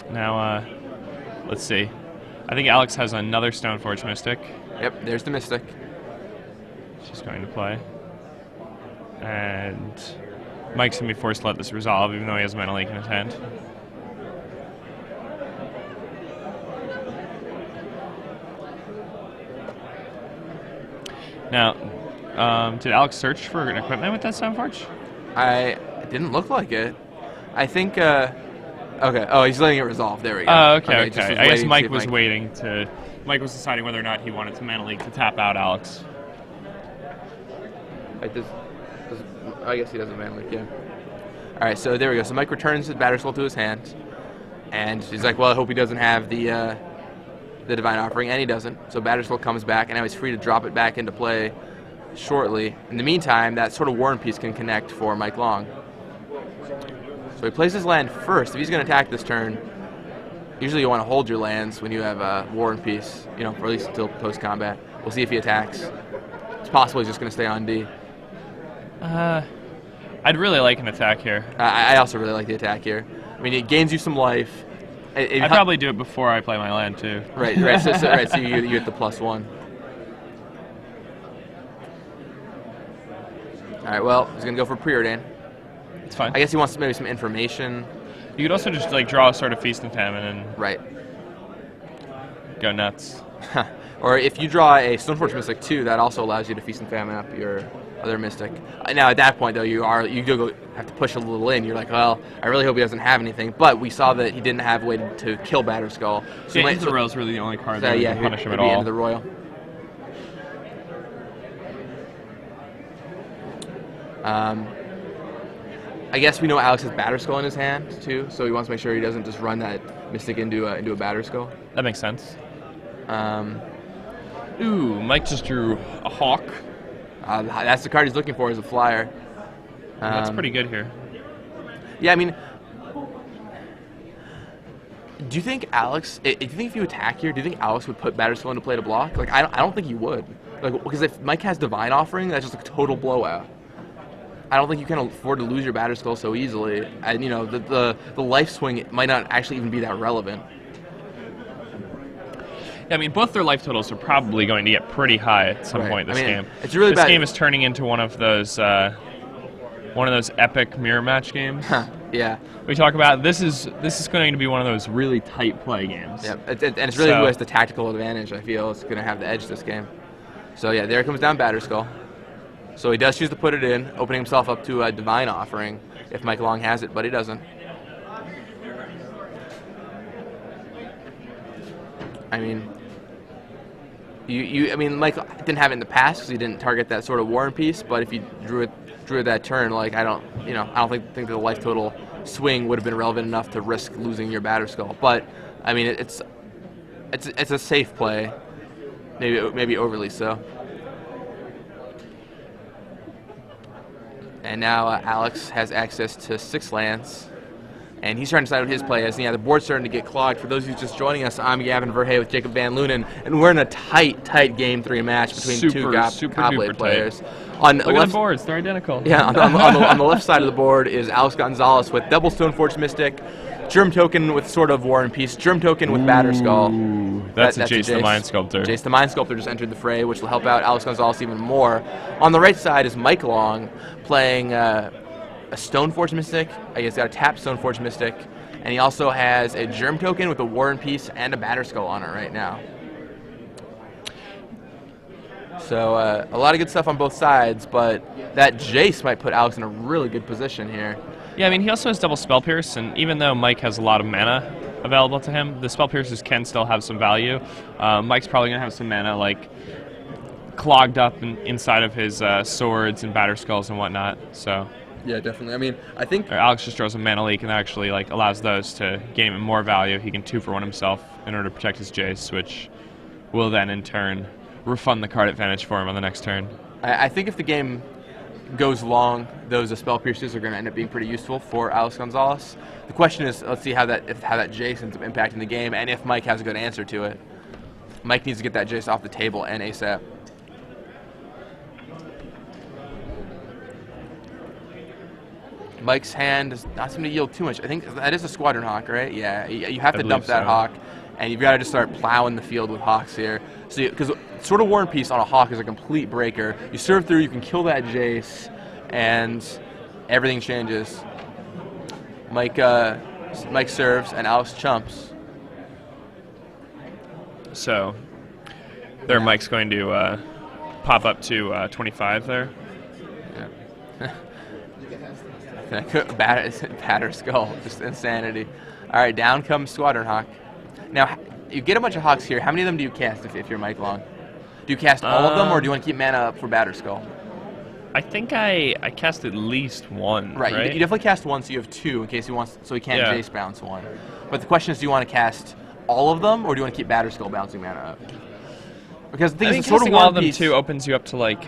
Now, let's see. I think Alex has another Stoneforge Mystic. Yep, there's the Mystic. She's going to play. And Mike's going to be forced to let this resolve, even though he has Mana Leak in his hand. Now, did Alex search for an equipment with that Stoneforge? It didn't look like it. I think, okay. Oh, he's letting it resolve. There we go. Oh, okay. I guess Mike was waiting to... Mike was deciding whether or not he wanted to Mana Leak to tap out Alex. I guess he doesn't Mana Leak, yeah. Alright, so there we go. So Mike returns the Batterskull to his hand. And he's like, well, I hope he doesn't have the Divine Offering, and he doesn't. So Batterskull comes back, and now he's free to drop it back into play shortly. In the meantime, that sort of War and Peace can connect for Mike Long. So he plays his land first. If he's going to attack this turn, usually you want to hold your lands when you have War and Peace, for at least until post-combat. We'll see if he attacks. It's possible he's just going to stay on D. I'd really like an attack here. I also really like the attack here. I mean, it gains you some life. I'd probably do it before I play my land, too. Right. So you get the +1. All right, well, he's going to go for Preordain. It's fine. I guess he wants maybe some information. You could also just draw a sort of Feast and Famine and right. Go nuts. Or if you draw a Stoneforge Mystic too, that also allows you to Feast and Famine up your other Mystic. Now at that point though, you do have to push a little in. You're like, well, I really hope he doesn't have anything. But we saw that he didn't have a way to kill Batterskull. So yeah, the Royal's really the only card that would punish him at all. Into the Royal. I guess we know Alex has Batterskull in his hand too, so he wants to make sure he doesn't just run that Mystic into a Batterskull. That makes sense. Ooh, Mike just drew a Hawk. That's the card he's looking for, is a flyer. That's pretty good here. Yeah, I mean, do you think Alex? Do you think if you attack here, do you think Alex would put Batterskull into play to block? I don't think he would. Because if Mike has Divine Offering, that's just a total blowout. I don't think you can afford to lose your Batterskull so easily. And the life swing might not actually even be that relevant. Yeah, I mean, both their life totals are probably going to get pretty high at some point this game. It's really this game is turning into one of those epic mirror match games. Yeah. We talk about this is going to be one of those really tight play games. Yeah, and it's really who has the tactical advantage. I feel is going to have the edge this game. So yeah, there comes down Batterskull. So he does choose to put it in, opening himself up to a Divine Offering if Mike Long has it, but he doesn't. I mean, I mean, Mike didn't have it in the past because he didn't target that sort of War and Peace. But if you drew it that turn, I don't think the life total swing would have been relevant enough to risk losing your Batterskull. But I mean, it's a safe play, maybe overly so. And now Alex has access to 6 lands, and he's trying to decide what his play is. And yeah, the board's starting to get clogged. For those of you just joining us, I'm Gavin Verhey with Jacob Van Lunen, and we're in a tight Game 3 match between two Goblet players. Look at the boards; they're identical. Yeah, on the left side of the board is Alex Gonzalez with double Stoneforge Mystic, Germ Token with sort of War and Peace, Germ Token with Batterskull. That's Jace the Mind Sculptor. Jace the Mind Sculptor just entered the fray, which will help out Alex Gonzalez even more. On the right side is Mike Long playing a Stoneforge Mystic. He's got a tapped Stoneforge Mystic, and he also has a Germ token with a War and Peace and a Batterskull on it right now. So a lot of good stuff on both sides, but that Jace might put Alex in a really good position here. Yeah, I mean, he also has double Spell Pierce, and even though Mike has a lot of mana available to him, the Spell Pierces can still have some value. Mike's probably going to have some mana, like, clogged up inside of his swords and Batterskulls and whatnot, so... Yeah, definitely. I mean, I think... Alex just draws a mana leak and actually, like, allows those to gain him more value. He can 2-for-1 himself in order to protect his Jace, which will then, in turn, refund the card advantage for him on the next turn. I think if the game goes long, those Spell Pierces are going to end up being pretty useful for Alex Gonzalez. The question is, let's see how that Jace ends up impacting the game, and if Mike has a good answer to it. Mike needs to get that Jace off the table and ASAP. Mike's hand does not seem to yield too much. I think that is a Squadron Hawk, right? Yeah, you have to dump that Hawk, and you've got to just start plowing the field with Hawks here. So, because sort of War and Peace on a Hawk is a complete breaker. You serve through, you can kill that Jace, and everything changes. Mike serves, and Alex chumps. So, there Mike's going to pop up to 25 there. Yeah. Batterskull, just insanity. All right, down comes Squadron Hawk. Now, you get a bunch of Hawks here. How many of them do you cast if you're Mike Long? Do you cast all of them, or do you want to keep mana up for Batterskull? I think I cast at least one. Right. You definitely cast one, so you have two in case he wants, so he can't Jace bounce one. But the question is, do you want to cast all of them, or do you want to keep Batterskull bouncing mana up? Because the thing is, sort of all of them too opens you up to like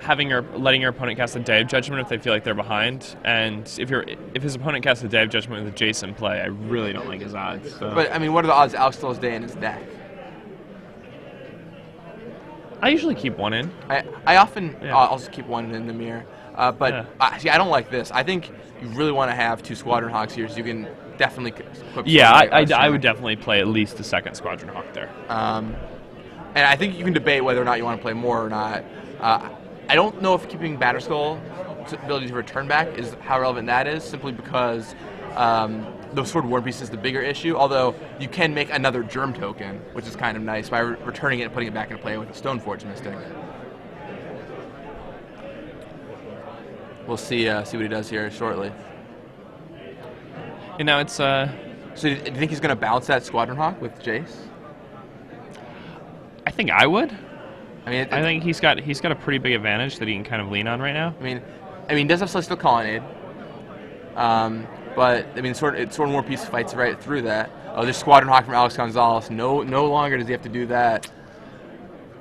letting your opponent cast a Day of Judgment if they feel like they're behind, and if his opponent casts a Day of Judgment with a Jace in play, I really don't like his odds. So. But I mean, what are the odds Alex still has Day in his deck? I usually keep one in. I often also keep one in the mirror, but see, I don't like this. I think you really want to have two Squadron Hawks here, so you can definitely put. Yeah, I would definitely play at least the second Squadron Hawk there. And I think you can debate whether or not you want to play more or not. I don't know if keeping Batterskull's ability to return back is how relevant that is, simply because the Sword War Piece is the bigger issue, although you can make another Germ token, which is kind of nice, by returning it and putting it back into play with a Stoneforge Mystic. We'll see what he does here shortly. And now it's... So do you think he's going to bounce that Squadron Hawk with Jace? I think I would. I mean, I think he's got a pretty big advantage that he can kind of lean on right now. I mean, he does have Celestial Colonnade, but I mean, Sword and War Piece fights right through that. Oh, there's Squadron Hawk from Alex Gonzalez. No longer does he have to do that.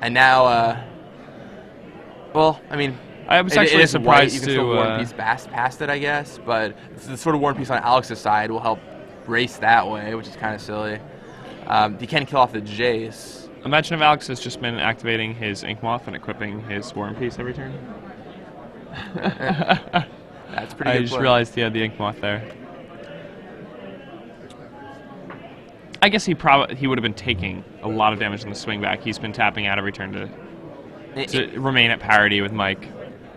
And now, well, I mean, I was actually surprised you can still War and Peace past it, I guess. But the sort of War and Peace on Alex's side will help race that way, which is kind of silly. You can kill off the Jace. Imagine if Alex has just been activating his Inkmoth and equipping his War and Peace every turn. That's pretty good. I just realized he had the Inkmoth there. I guess he would have been taking a lot of damage in the swing back. He's been tapping out every turn to remain at parity with Mike.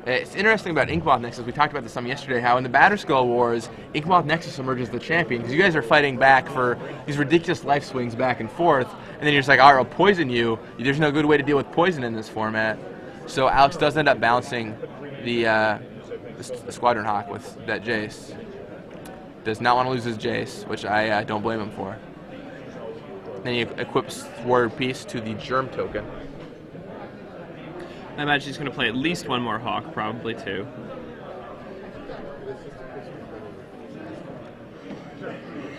It's interesting about Inkmoth Nexus. We talked about this some yesterday, how in the Batterskull Wars, Inkmoth Nexus emerges the champion, because you guys are fighting back for these ridiculous life swings back and forth, and then you're just like, all right, I'll poison you. There's no good way to deal with poison in this format. So Alex does end up bouncing the Squadron Hawk with that Jace. Does not want to lose his Jace, which I don't blame him for. Then he equips War Piece to the Germ token. I imagine he's going to play at least one more Hawk, probably two.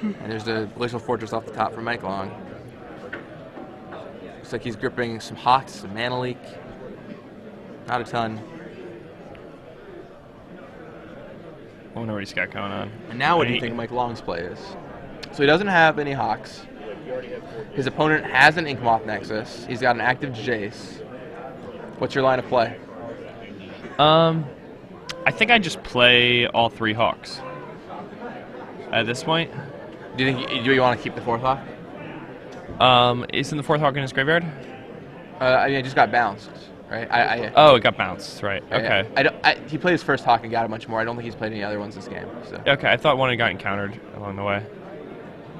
And there's the Glacial Fortress off the top for Mike Long. Looks like he's gripping some Hawks, some Mana Leak. Not a ton. I wonder what he's got going on. And now what do you think Mike Long's play is? So he doesn't have any Hawks. His opponent has an Inkmoth Nexus. He's got an active Jace. What's your line of play? I think I just play all three Hawks at this point. Do you want to keep the fourth Hawk? Isn't the fourth Hawk in his graveyard? I mean, it just got bounced. right? Oh, it got bounced. Right. Okay. He played his first Hawk and got a bunch more. I don't think he's played any other ones this game. So. Okay, I thought one had gotten countered along the way.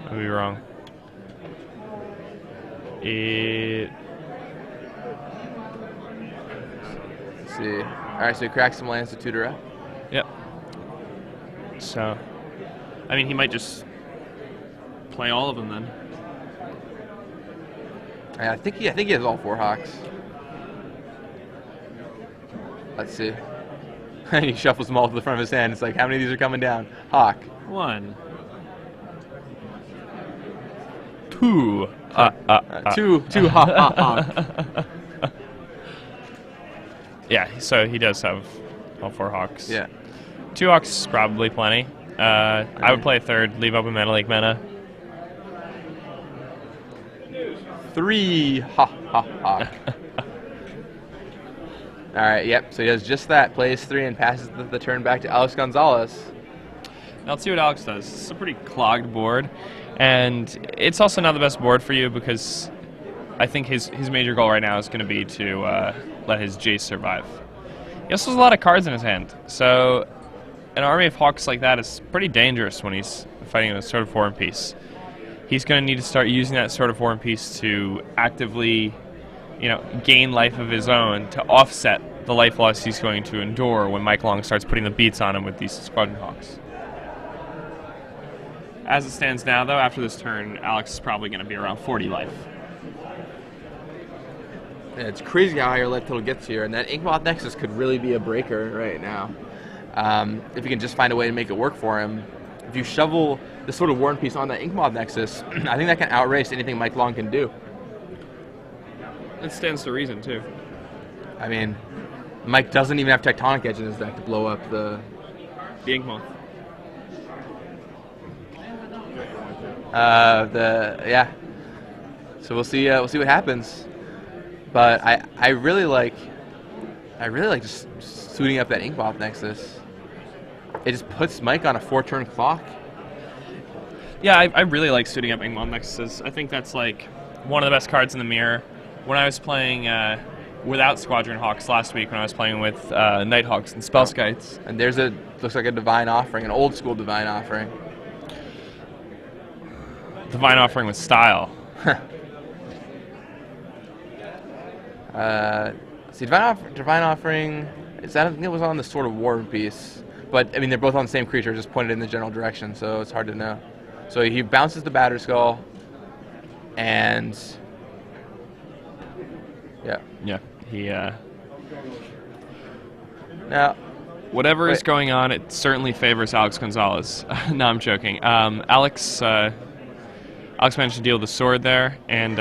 I would be wrong. Let's see. All right, so he cracks some lands to tutor up. Yep. So, I mean, he might just play all of them then. I think he has all 4 Hawks. Let's see. He shuffles them all to the front of his hand. It's like, how many of these are coming down? Hawk. 1. 2. 2 Hawk. Yeah, so he does have all 4 Hawks. Yeah. 2 Hawks is probably plenty. I would play a 3rd, leave open Mana League mana. 3 Hawk. All right, yep, so he does just that, plays 3 and passes the turn back to Alex Gonzalez. Now let's see what Alex does. It's a pretty clogged board, and it's also not the best board for you because I think his major goal right now is going to be to let his Jace survive. He also has a lot of cards in his hand, so an army of Hawks like that is pretty dangerous when he's fighting a Sword of War and Peace. He's going to need to start using that Sword of War and Peace to actively, gain life of his own to offset the life loss he's going to endure when Mike Long starts putting the beats on him with these Squadron Hawks. As it stands now, though, after this turn, Alex is probably going to be around 40 life. Yeah, it's crazy how high your life total gets here, and that Inkmoth Nexus could really be a breaker right now. If you can just find a way to make it work for him. If you shovel the Sword of War and Peace on that Inkmoth Nexus, I think that can outrace anything Mike Long can do. It stands to reason, too. I mean, Mike doesn't even have Tectonic Edge in his deck to blow up the Inkmoth. Yeah. So we'll see what happens. But I really like just suiting up that Inkmoth Nexus. It just puts Mike on a 4-turn clock. Yeah, I really like suiting up Inkmoth Nexuses. I think that's like one of the best cards in the mirror. When I was playing without Squadron Hawks last week, when I was playing with Nighthawks and Spellskites. And there's looks like a Divine Offering, an old school Divine Offering. Divine Offering with style. See, Divine Offering, I think it was on the Sword of War and Peace. But, I mean, they're both on the same creature, just pointed in the general direction, so it's hard to know. So he bounces the Batter Skull, and... Yeah, he... Now... Whatever is going on, it certainly favors Alex Gonzalez. No, I'm joking. Alex managed to deal with the sword there, and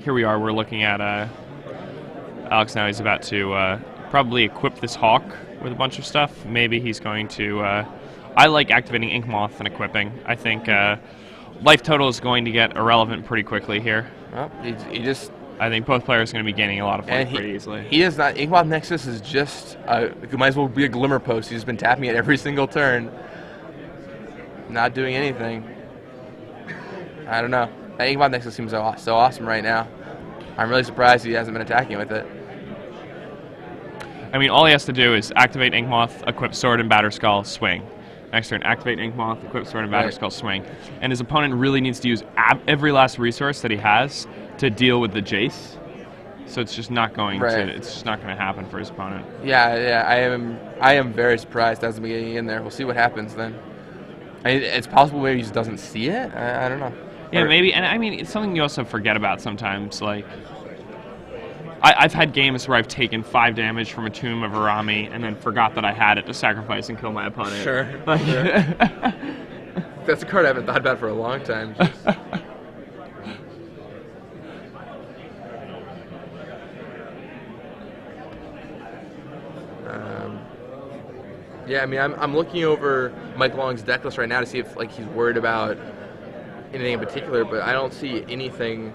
here we are. We're looking at Alex now. He's about to probably equip this Hawk with a bunch of stuff. Maybe he's going to... I like activating Inkmoth and equipping. I think life total is going to get irrelevant pretty quickly here. Well, he just... I think both players are going to be gaining a lot of life pretty easily. He is not... Inkmoth Nexus is just... it might as well be a Glimmer Post. He's been tapping it every single turn. Not doing anything. I don't know. That Inkmoth Nexus seems so awesome right now. I'm really surprised he hasn't been attacking with it. I mean, all he has to do is activate Inkmoth, equip Sword and Batter Skull, swing. Next turn, activate Inkmoth, equip Sword and Batter Skull, swing. And his opponent really needs to use every last resource that he has to deal with the Jace. So it's just not going to. It's just not going to happen for his opponent. Yeah. I am very surprised that hasn't been getting in there. We'll see what happens then. I mean, it's possible maybe he just doesn't see it. I don't know. Yeah, maybe. And I mean, it's something you also forget about sometimes. Like, I've had games where I've taken 5 damage from a Tomb of Arami and then forgot that I had it to sacrifice and kill my opponent. Sure. Like, That's a card I haven't thought about for a long time. Yeah, I mean, I'm looking over Mike Long's deck list right now to see if he's worried about anything in particular, but I don't see anything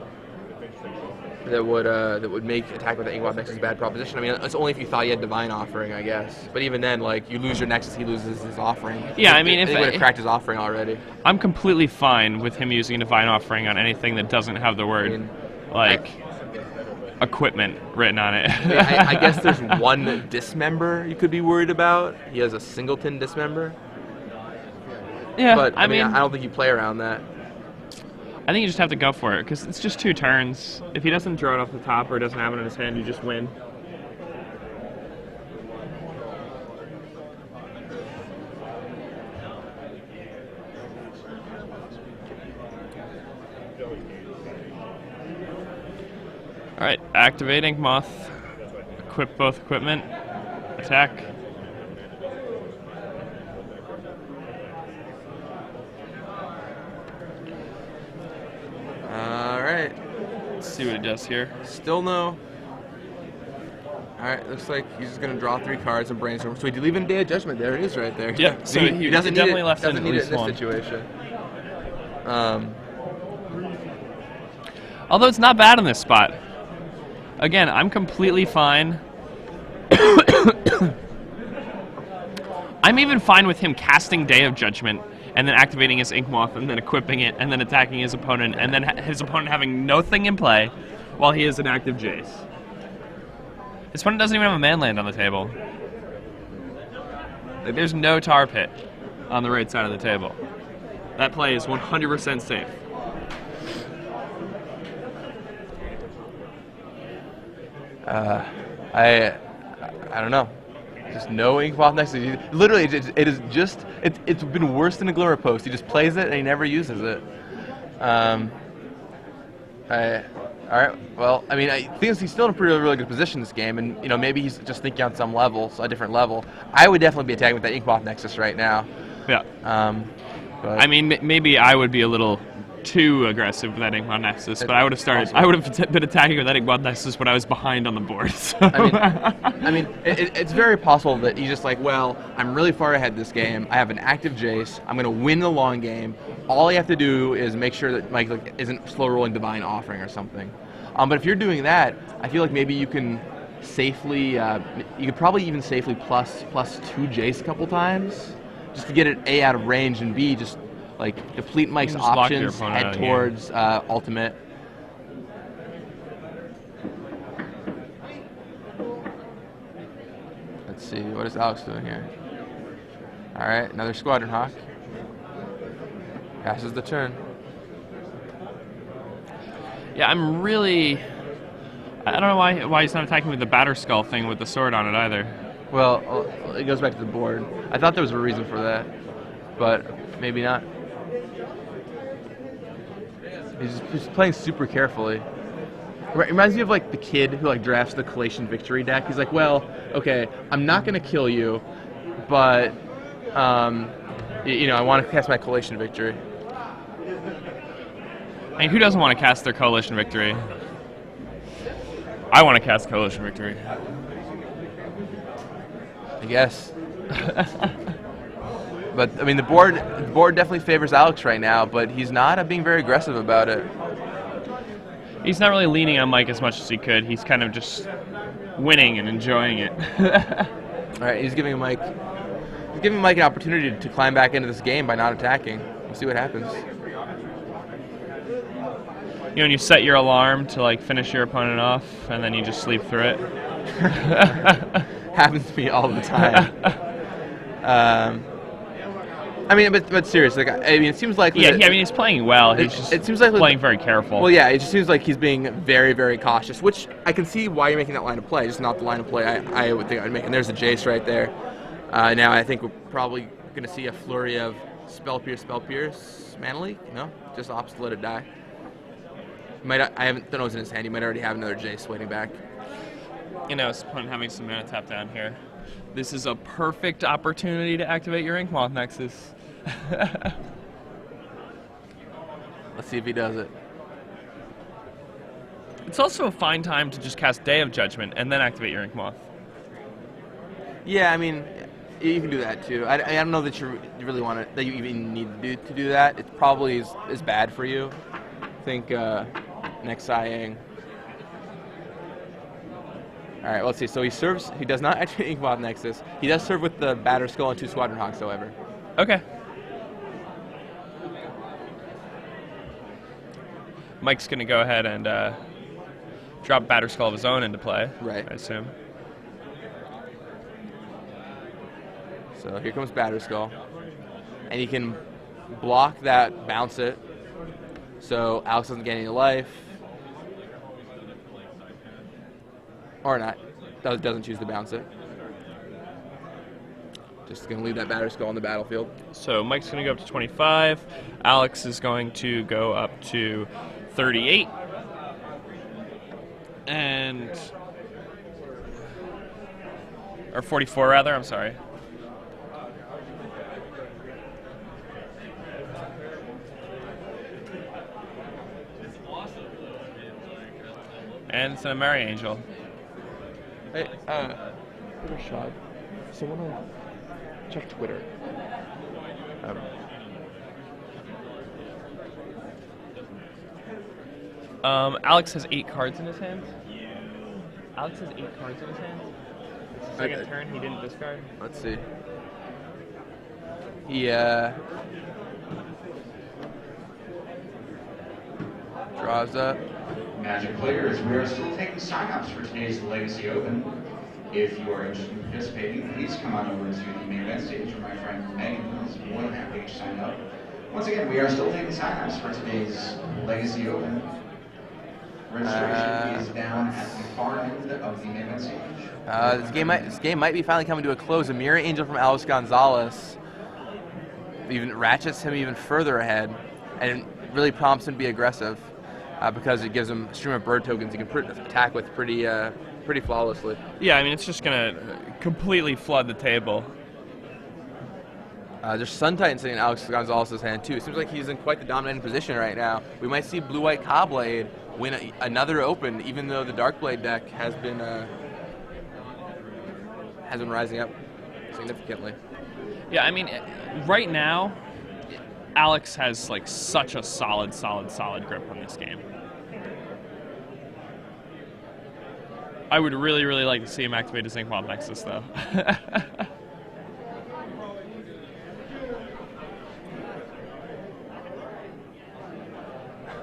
that would make attack with the Inkmoth Nexus a bad proposition. I mean, it's only if you thought you had Divine Offering, I guess. But even then, you lose your Nexus, he loses his Offering. Yeah, I mean, if he would have cracked his Offering already. I'm completely fine with him using Divine Offering on anything that doesn't have the word, equipment written on it. I guess there's one dismember you could be worried about. He has a singleton dismember. Yeah, But I mean, I don't think you play around that. I think you just have to go for it, because it's just 2 turns. If he doesn't draw it off the top or doesn't have it in his hand, you just win. Alright, activate Ink Moth. Equip both equipment. Attack. Alright. Let's see what it does here. Still no. Alright, looks like he's just going to draw 3 cards and brainstorm. So he leave in Day of Judgment. There it is right there. Yep, so he doesn't definitely need it, left in doesn't at need it least in this one. situation. Although it's not bad in this spot. Again, I'm completely fine. I'm even fine with him casting Day of Judgment and then activating his Ink Moth and then equipping it and then attacking his opponent and then his opponent having nothing in play while he is an active Jace. His opponent doesn't even have a man land on the table. Like, there's no tar pit on the right side of the table. That play is 100% safe. I don't know. Just no Ink Moth next to you. Literally, it's been worse than a Glimmer Post. He just plays it and he never uses it. All right. Well, I mean, I think he's still in a really good position in this game, and maybe he's just thinking on some level, a different level. I would definitely be attacking with that Ink Moth Nexus right now. Yeah. But I mean, maybe I would be a little too aggressive with that Ink Moth Nexus, but I would have been attacking with that Ink Moth Nexus when I was behind on the board. So. I mean, it's very possible that he's just like, well, I'm really far ahead this game. I have an active Jace. I'm going to win the long game. All I have to do is make sure that Mike isn't slow rolling Divine Offering or something. But if you're doing that, I feel like maybe you can safely, you could probably even safely plus 2 Jace a couple times, just to get it A, out of range, and B, just like deplete Mike's options, head towards ultimate. Let's see, what is Alex doing here? All right, another Squadron Hawk. Passes the turn. Yeah, I don't know why he's not attacking with the Batter Skull thing with the sword on it either. Well, it goes back to the board. I thought there was a reason for that, but maybe not. He's playing super carefully. It reminds me of like the kid who like drafts the Collation Victory deck. He's like, well, okay, I'm not gonna kill you, but I want to cast my Collation Victory. I mean, who doesn't want to cast their Coalition Victory? I want to cast Coalition Victory. I guess. But I mean, the board definitely favors Alex right now, but he's not being very aggressive about it. He's not really leaning on Mike as much as he could. He's kind of just winning and enjoying it. All right, he's giving Mike an opportunity to climb back into this game by not attacking. We'll see what happens. When you set your alarm to like finish your opponent off, and then you just sleep through it. Happens to me all the time. I mean, but seriously, it seems like he's playing well. It seems like playing very careful. Well, yeah, it just seems like he's being very, very cautious, which I can see why you're making that line of play. Just not the line of play I would think I would make. And there's a Jace right there. Now I think we're probably going to see a flurry of Spell Pierce, Mana Leak. No, just opposite, let it die. I don't know what's in his hand. He might already have another Jace waiting back. His opponent having some mana tap down here. This is a perfect opportunity to activate your Ink Moth Nexus. Let's see if he does it. It's also a fine time to just cast Day of Judgment and then activate your Ink Moth. Yeah, I mean, you can do that too. I don't know that you really want to, that you even need to do that. It probably is bad for you. I think next Sighing. All right, let's see. So he serves. He does not activate Ink Moth Nexus. He does serve with the Batter Skull and 2 Squadron Hawks, however. Okay. Mike's going to go ahead and drop Batterskull of his own into play. Right. I assume. So here comes Batterskull. And he can block that, bounce it. So Alex doesn't get any life. Or not. Doesn't choose to bounce it. Just going to leave that Batterskull on the battlefield. So Mike's going to go up to 25. Alex is going to go up to 38. And... Or 44, rather. I'm sorry. And it's an Mary Angel. Hey, Rashad, someone will check Twitter. Alex has 8 cards in his hand. Alex has 8 cards in his hand. It's his second turn, he didn't discard. Let's see. He, draws up. Magic players, we are still taking sign-ups for today's Legacy Open. If you are interested in participating, please come on over to the main event stage where my friend Megan is more than happy to sign up. Once again, we are still taking sign-ups for today's Legacy Open. Registration is down at the far end of the main event stage. This game might be finally coming to a close. A Mirror Angel from Alex Gonzalez even ratchets him even further ahead, and really prompts him to be aggressive. Because it gives him a stream of bird tokens he can attack with pretty flawlessly. Yeah, I mean, it's just going to completely flood the table. There's Sun Titan sitting in Alex Gonzalez's hand, too. It seems like he's in quite the dominating position right now. We might see Blue-White Caw-Blade win another Open, even though the Dark-Blade deck has been rising up significantly. Yeah, I mean, right now, Alex has like such a solid grip on this game. I would really like to see him activate his Inkmoth Nexus, though.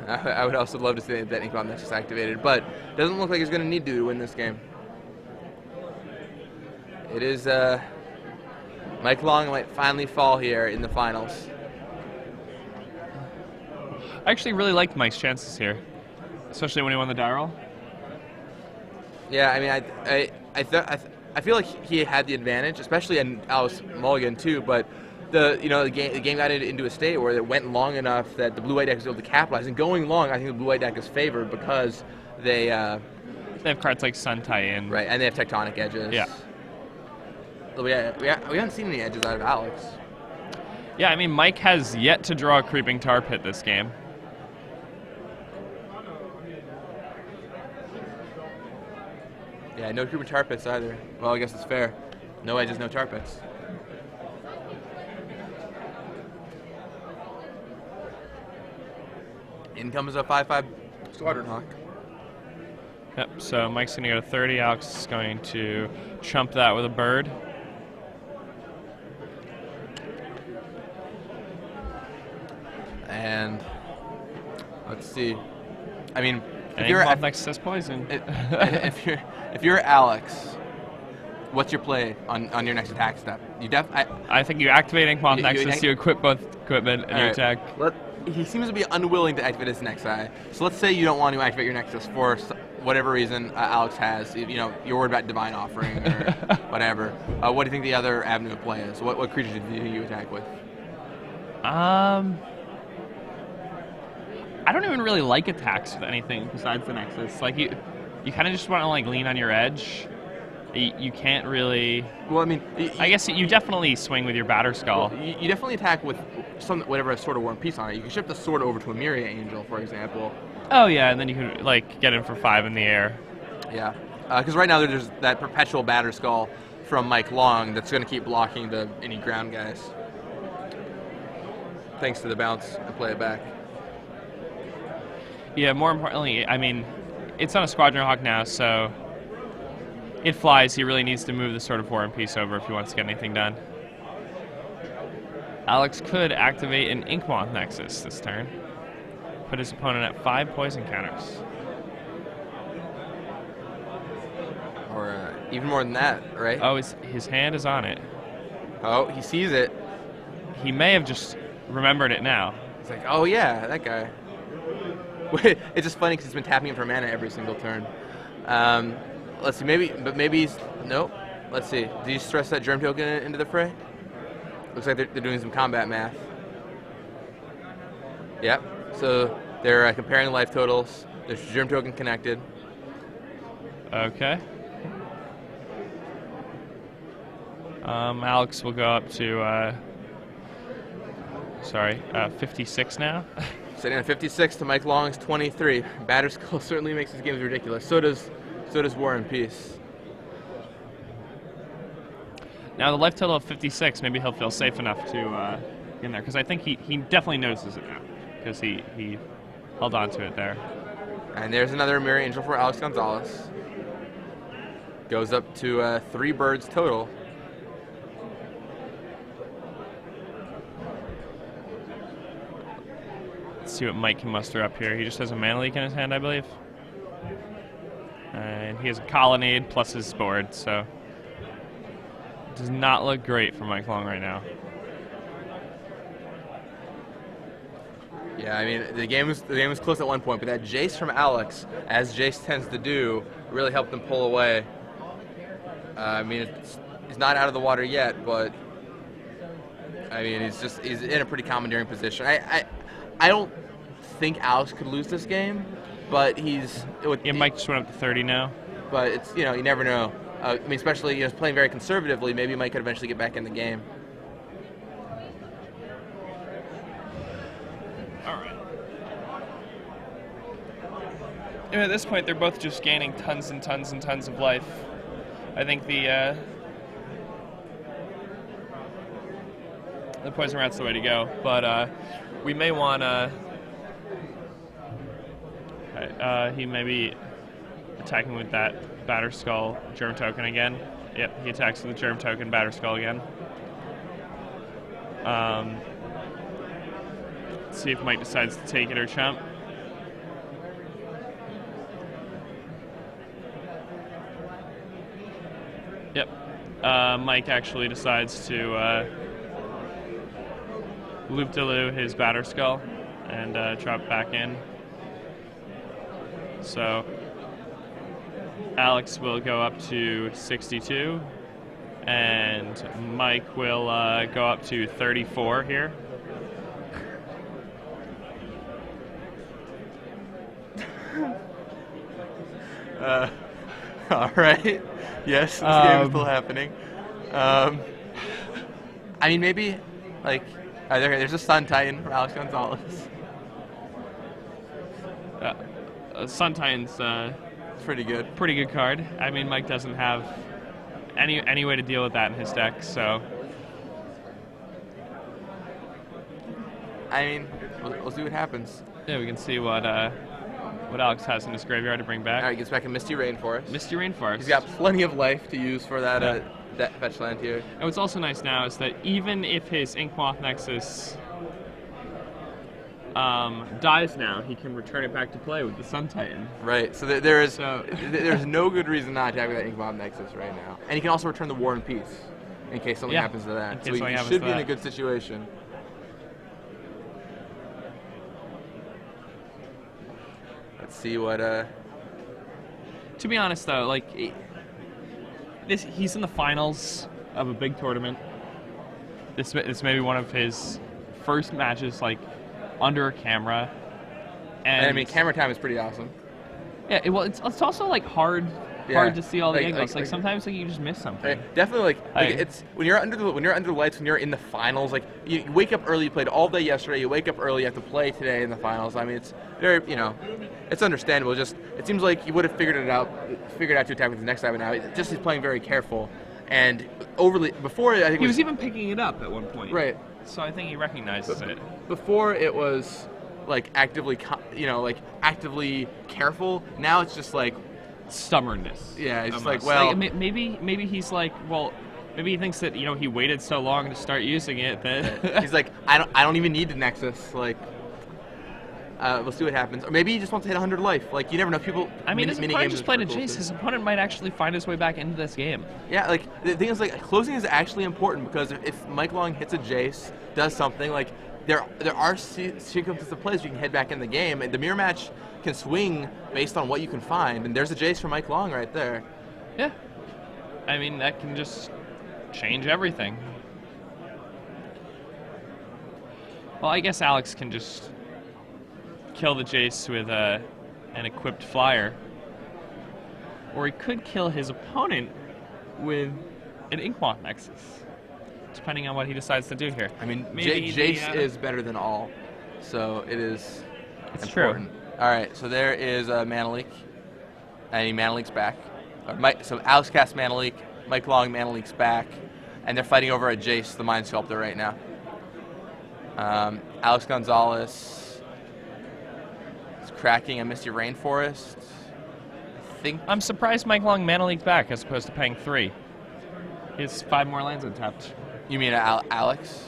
I would also love to see that Inkmoth Nexus activated, but doesn't look like he's going to need to win this game. It is Mike Long might finally fall here in the finals. I actually really liked Mike's chances here, especially when he won the die roll. Yeah, I mean, I feel like he had the advantage, especially in Alice Mulligan too. But the game got into a state where it went long enough that the blue-white deck was able to capitalize. And going long, I think the blue-white deck is favored because they have cards like Sun Titan, right, and they have tectonic edges. Yeah. We haven't seen any edges out of Alex. Yeah, I mean, Mike has yet to draw a Creeping Tar Pit this game. Yeah, no Creeping Tar Pits either. Well, I guess it's fair. No edges, no Tar Pits. In comes a 5/5 Squadron Hawk. Yep, so Mike's going to go to 30. Alex is going to chump that with a bird. And let's see. I mean, if you're Nexus says poison. if you're Alex, what's your play on your next attack step? I think you activate Inkmoth Nexus, you equip both equipment, and you attack. He seemes to be unwilling to activate his Nexus. So let's say you don't want to activate your Nexus for whatever reason Alex has. You're worried about Divine Offering or whatever. What do you think the other avenue of play is? What creatures do you think you attack with? I don't even really like attacks with anything besides the Nexus. Like you kind of just want to like lean on your edge. You can't really. Well, I mean, I guess you definitely swing with your Batterskull. Well, you definitely attack with whatever has Sword of War and Peace on it. You can ship the sword over to a Myria Angel, for example. Oh yeah, and then you can like get in for 5 in the air. Yeah, because right now there's that perpetual Batterskull from Mike Long that's going to keep blocking any ground guys. Thanks to the bounce and play it back. Yeah, more importantly, I mean, it's on a Squadron Hawk now, so it flies. He really needs to move the Sword of War and Peace over if he wants to get anything done. Alex could activate an Inkmoth Nexus this turn. Put his opponent at 5 poison counters. Even more than that, right? Oh, his hand is on it. Oh, he sees it. He may have just remembered it now. He's like, oh yeah, that guy. It's just funny because he's been tapping him for mana every single turn. Let's see, maybe he's, nope. Let's see, did you stress that germ token into the fray? Looks like they're doing some combat math. Yep, so they're comparing life totals. There's germ token connected. Okay. Alex will go up to, 56 now. Sitting on 56 to Mike Long's 23. Batterskull certainly makes his games ridiculous. So does War and Peace. Now the life total of 56, maybe he'll feel safe enough to get in there, because I think he definitely notices it now, because he held on to it there. And there's another Mirror Angel for Alex Gonzalez. Goes up to 3 birds total. Let's see what Mike can muster up here. He just has a mana leak in his hand, I believe. And he has a colonnade plus his board, so it does not look great for Mike Long right now. Yeah, I mean the game was close at one point, but that Jace from Alex, as Jace tends to do, really helped them pull away. I mean, he's not out of the water yet, but I mean he's in a pretty commandeering position. I don't think Alex could lose this game, but Mike just went up to 30 now. But it's, you never know. I mean, especially playing very conservatively, maybe Mike could eventually get back in the game. All right. And at this point, they're both just gaining tons and tons and tons of life. I think the poison rat's the way to go, but we may want to. He may be attacking with that Batterskull Germ Token again. Yep, he attacks with the Germ Token Batterskull again. Let's see if Mike decides to take it or chump. Yep, Mike actually decides to loop-de-loo his Batterskull and drop back in. So Alex will go up to 62, and Mike will go up to 34 here. All right. Yes, this game is still happening. I mean, maybe there's a Sun Titan from Alex Gonzalez. Sun Titan's pretty good. Pretty good card. I mean, Mike doesn't have any way to deal with that in his deck, so. I mean, we'll see what happens. Yeah, we can see what Alex has in his graveyard to bring back. All right, he gets back a Misty Rainforest. Misty Rainforest. He's got plenty of life to use for that that fetch land here. And what's also nice now is that even if his Inkmoth Nexus dies now, he can return it back to play with the Sun Titan. Right. So there's no good reason not to have that Inkmoth Nexus right now. And he can also return the War and Peace in case something happens to that. So he should be in a good situation. Let's see what. To be honest, though, he's in the finals of a big tournament. This may be one of his first matches, under a camera. And I mean, camera time is pretty awesome. Yeah, it's also hard to see all the angles. Sometimes you just miss something. Definitely, it's when you're under the lights, when you're in the finals. You wake up early. You played all day yesterday. You wake up early. You have to play today in the finals. I mean, it's very it's understandable. Just it seems like he would have figured out to attack with the next time. But now he's playing very careful and overly. Before I think he was even picking it up at one point. Right. So I think he recognizes it. Before it was actively careful. Now it's just stubbornness. Yeah, it's almost. Maybe he's maybe he thinks that he waited so long to start using it that he's I don't even need the Nexus. We'll see what happens. Or maybe he just wants to hit 100 life. Like, you never know. People. I mean, his opponent just played a cool Jace. His opponent might actually find his way back into this game. Yeah, like, the thing is, like, closing is actually important because if Mike Long hits a Jace, does something, like, there are sequences of plays you can head back in the game, and the mirror match can swing based on what you can find, and there's a Jace for Mike Long right there. Yeah. I mean, that can just change everything. Well, I guess Alex can just kill the Jace with an equipped flyer. Or he could kill his opponent with an Inkmoth Nexus, depending on what he decides to do here. I mean, Maybe Jace is better than all, so it is It's important. true. All right, so there is a Mana Leak, and he Mana Leaks back. So Alex casts Mana Leak, Mike Long Mana Leaks back, and they're fighting over a Jace, the Mind Sculptor, right now. Alex Gonzalez is cracking a Misty Rainforest. I think. I'm surprised Mike Long Mana Leaked back as opposed to paying 3. He has 5 more lands untapped. You mean Alex?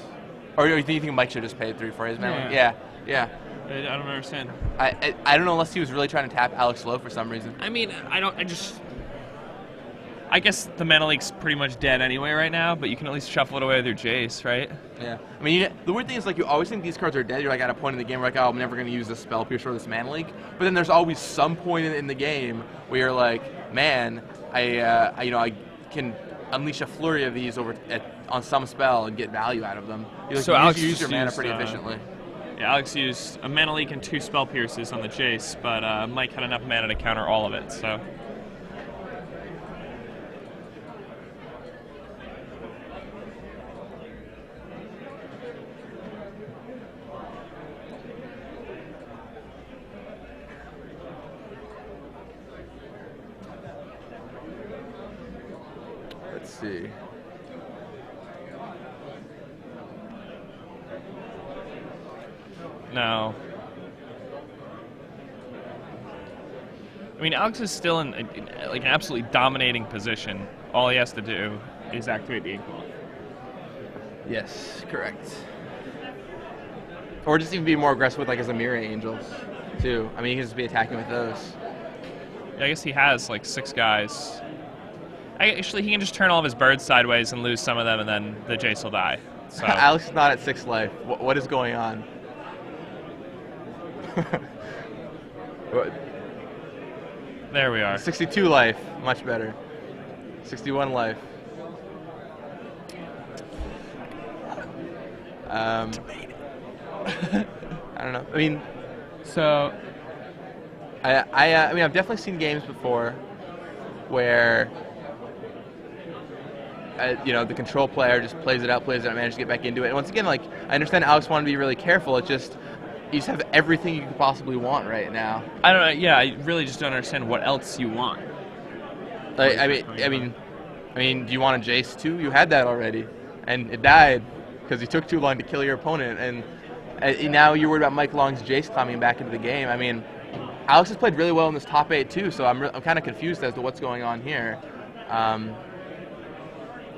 Or do you think Mike should have just paid 3 for his Mana Leak? Yeah. I don't understand. I don't know unless he was really trying to tap Alex low for some reason. I mean, I guess the Mana Leak's pretty much dead anyway right now, but you can at least shuffle it away with your Jace, right? Yeah. I mean, the weird thing is, like, you always think these cards are dead. You're like at a point in the game where, like, oh, I'm never going to use this Spell Pierce or this Mana Leak. But then there's always some point in the game where you're like, man, I can unleash a flurry of these on some spell and get value out of them. So Alex you use your mana used, pretty efficiently. Yeah, Alex used a Mana Leak and 2 Spell Pierces on the Jace, but Mike had enough mana to counter all of it, so... Let's see. No. I mean, Alex is still in like an absolutely dominating position. All he has to do is activate the Inkmoth. Yes, correct. Or just even be more aggressive with, like, his Amira Angels, too. I mean, he can just be attacking with those. Yeah, I guess he has like 6 guys. Actually, he can just turn all of his birds sideways and lose some of them, and then the Jace will die. So. Alex is not at 6 life. What is going on? There we are. 62 life, much better. 61 life. I don't know. I mean, So, I mean, I've definitely seen games before where the control player just plays it out, manages to get back into it. And once again, like, I understand Alex wanted to be really careful. It's just you just have everything you could possibly want right now. I don't know. Yeah, I really just don't understand what else you want. I mean, do you want a Jace too? You had that already, and it died because you took too long to kill your opponent. And now you're worried about Mike Long's Jace climbing back into the game. I mean, Alex has played really well in this top 8 too, so I'm kind of confused as to what's going on here. I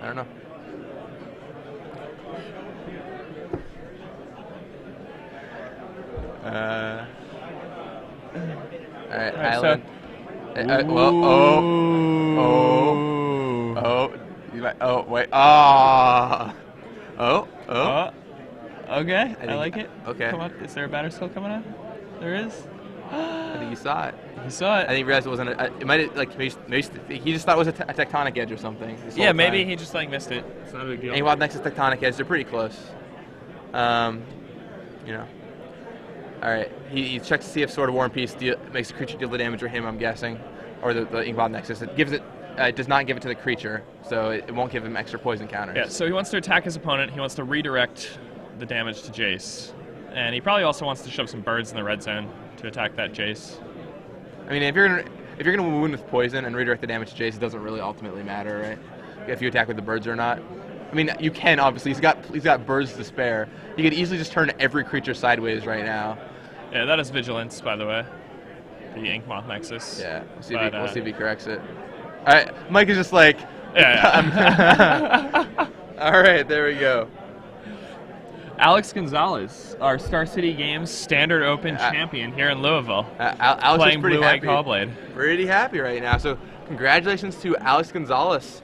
don't know. All right, Island. Wait. Okay, I like it. Okay. Come on, is there a batter still coming on? There is. I think you saw it. You saw it. I think he realized it wasn't. It might like maybe he just thought it was a tectonic edge or something. Yeah, maybe he just like missed it. It's not a big deal. And next is tectonic edge. They're pretty close. All right. He checks to see if Sword of War and Peace makes the creature deal the damage or him. I'm guessing, or the Inkmoth Nexus. It gives it. It does not give it to the creature, so it won't give him extra poison counters. Yeah. So he wants to attack his opponent. He wants to redirect the damage to Jace, and he probably also wants to shove some birds in the red zone to attack that Jace. I mean, if you're gonna wound with poison and redirect the damage to Jace, it doesn't really ultimately matter, right? If you attack with the birds or not. I mean, you can obviously. He's got birds to spare. He could easily just turn every creature sideways right now. Yeah, that is Vigilance, by the way. The Inkmoth Nexus. Yeah, we'll see if he corrects it. All right, Mike is just like. Yeah. All right, there we go. Alex Gonzalez, our Star City Games Standard Open champion here in Louisville, Alex playing is pretty Blue White happy. Callblade. Pretty happy right now. So congratulations to Alex Gonzalez.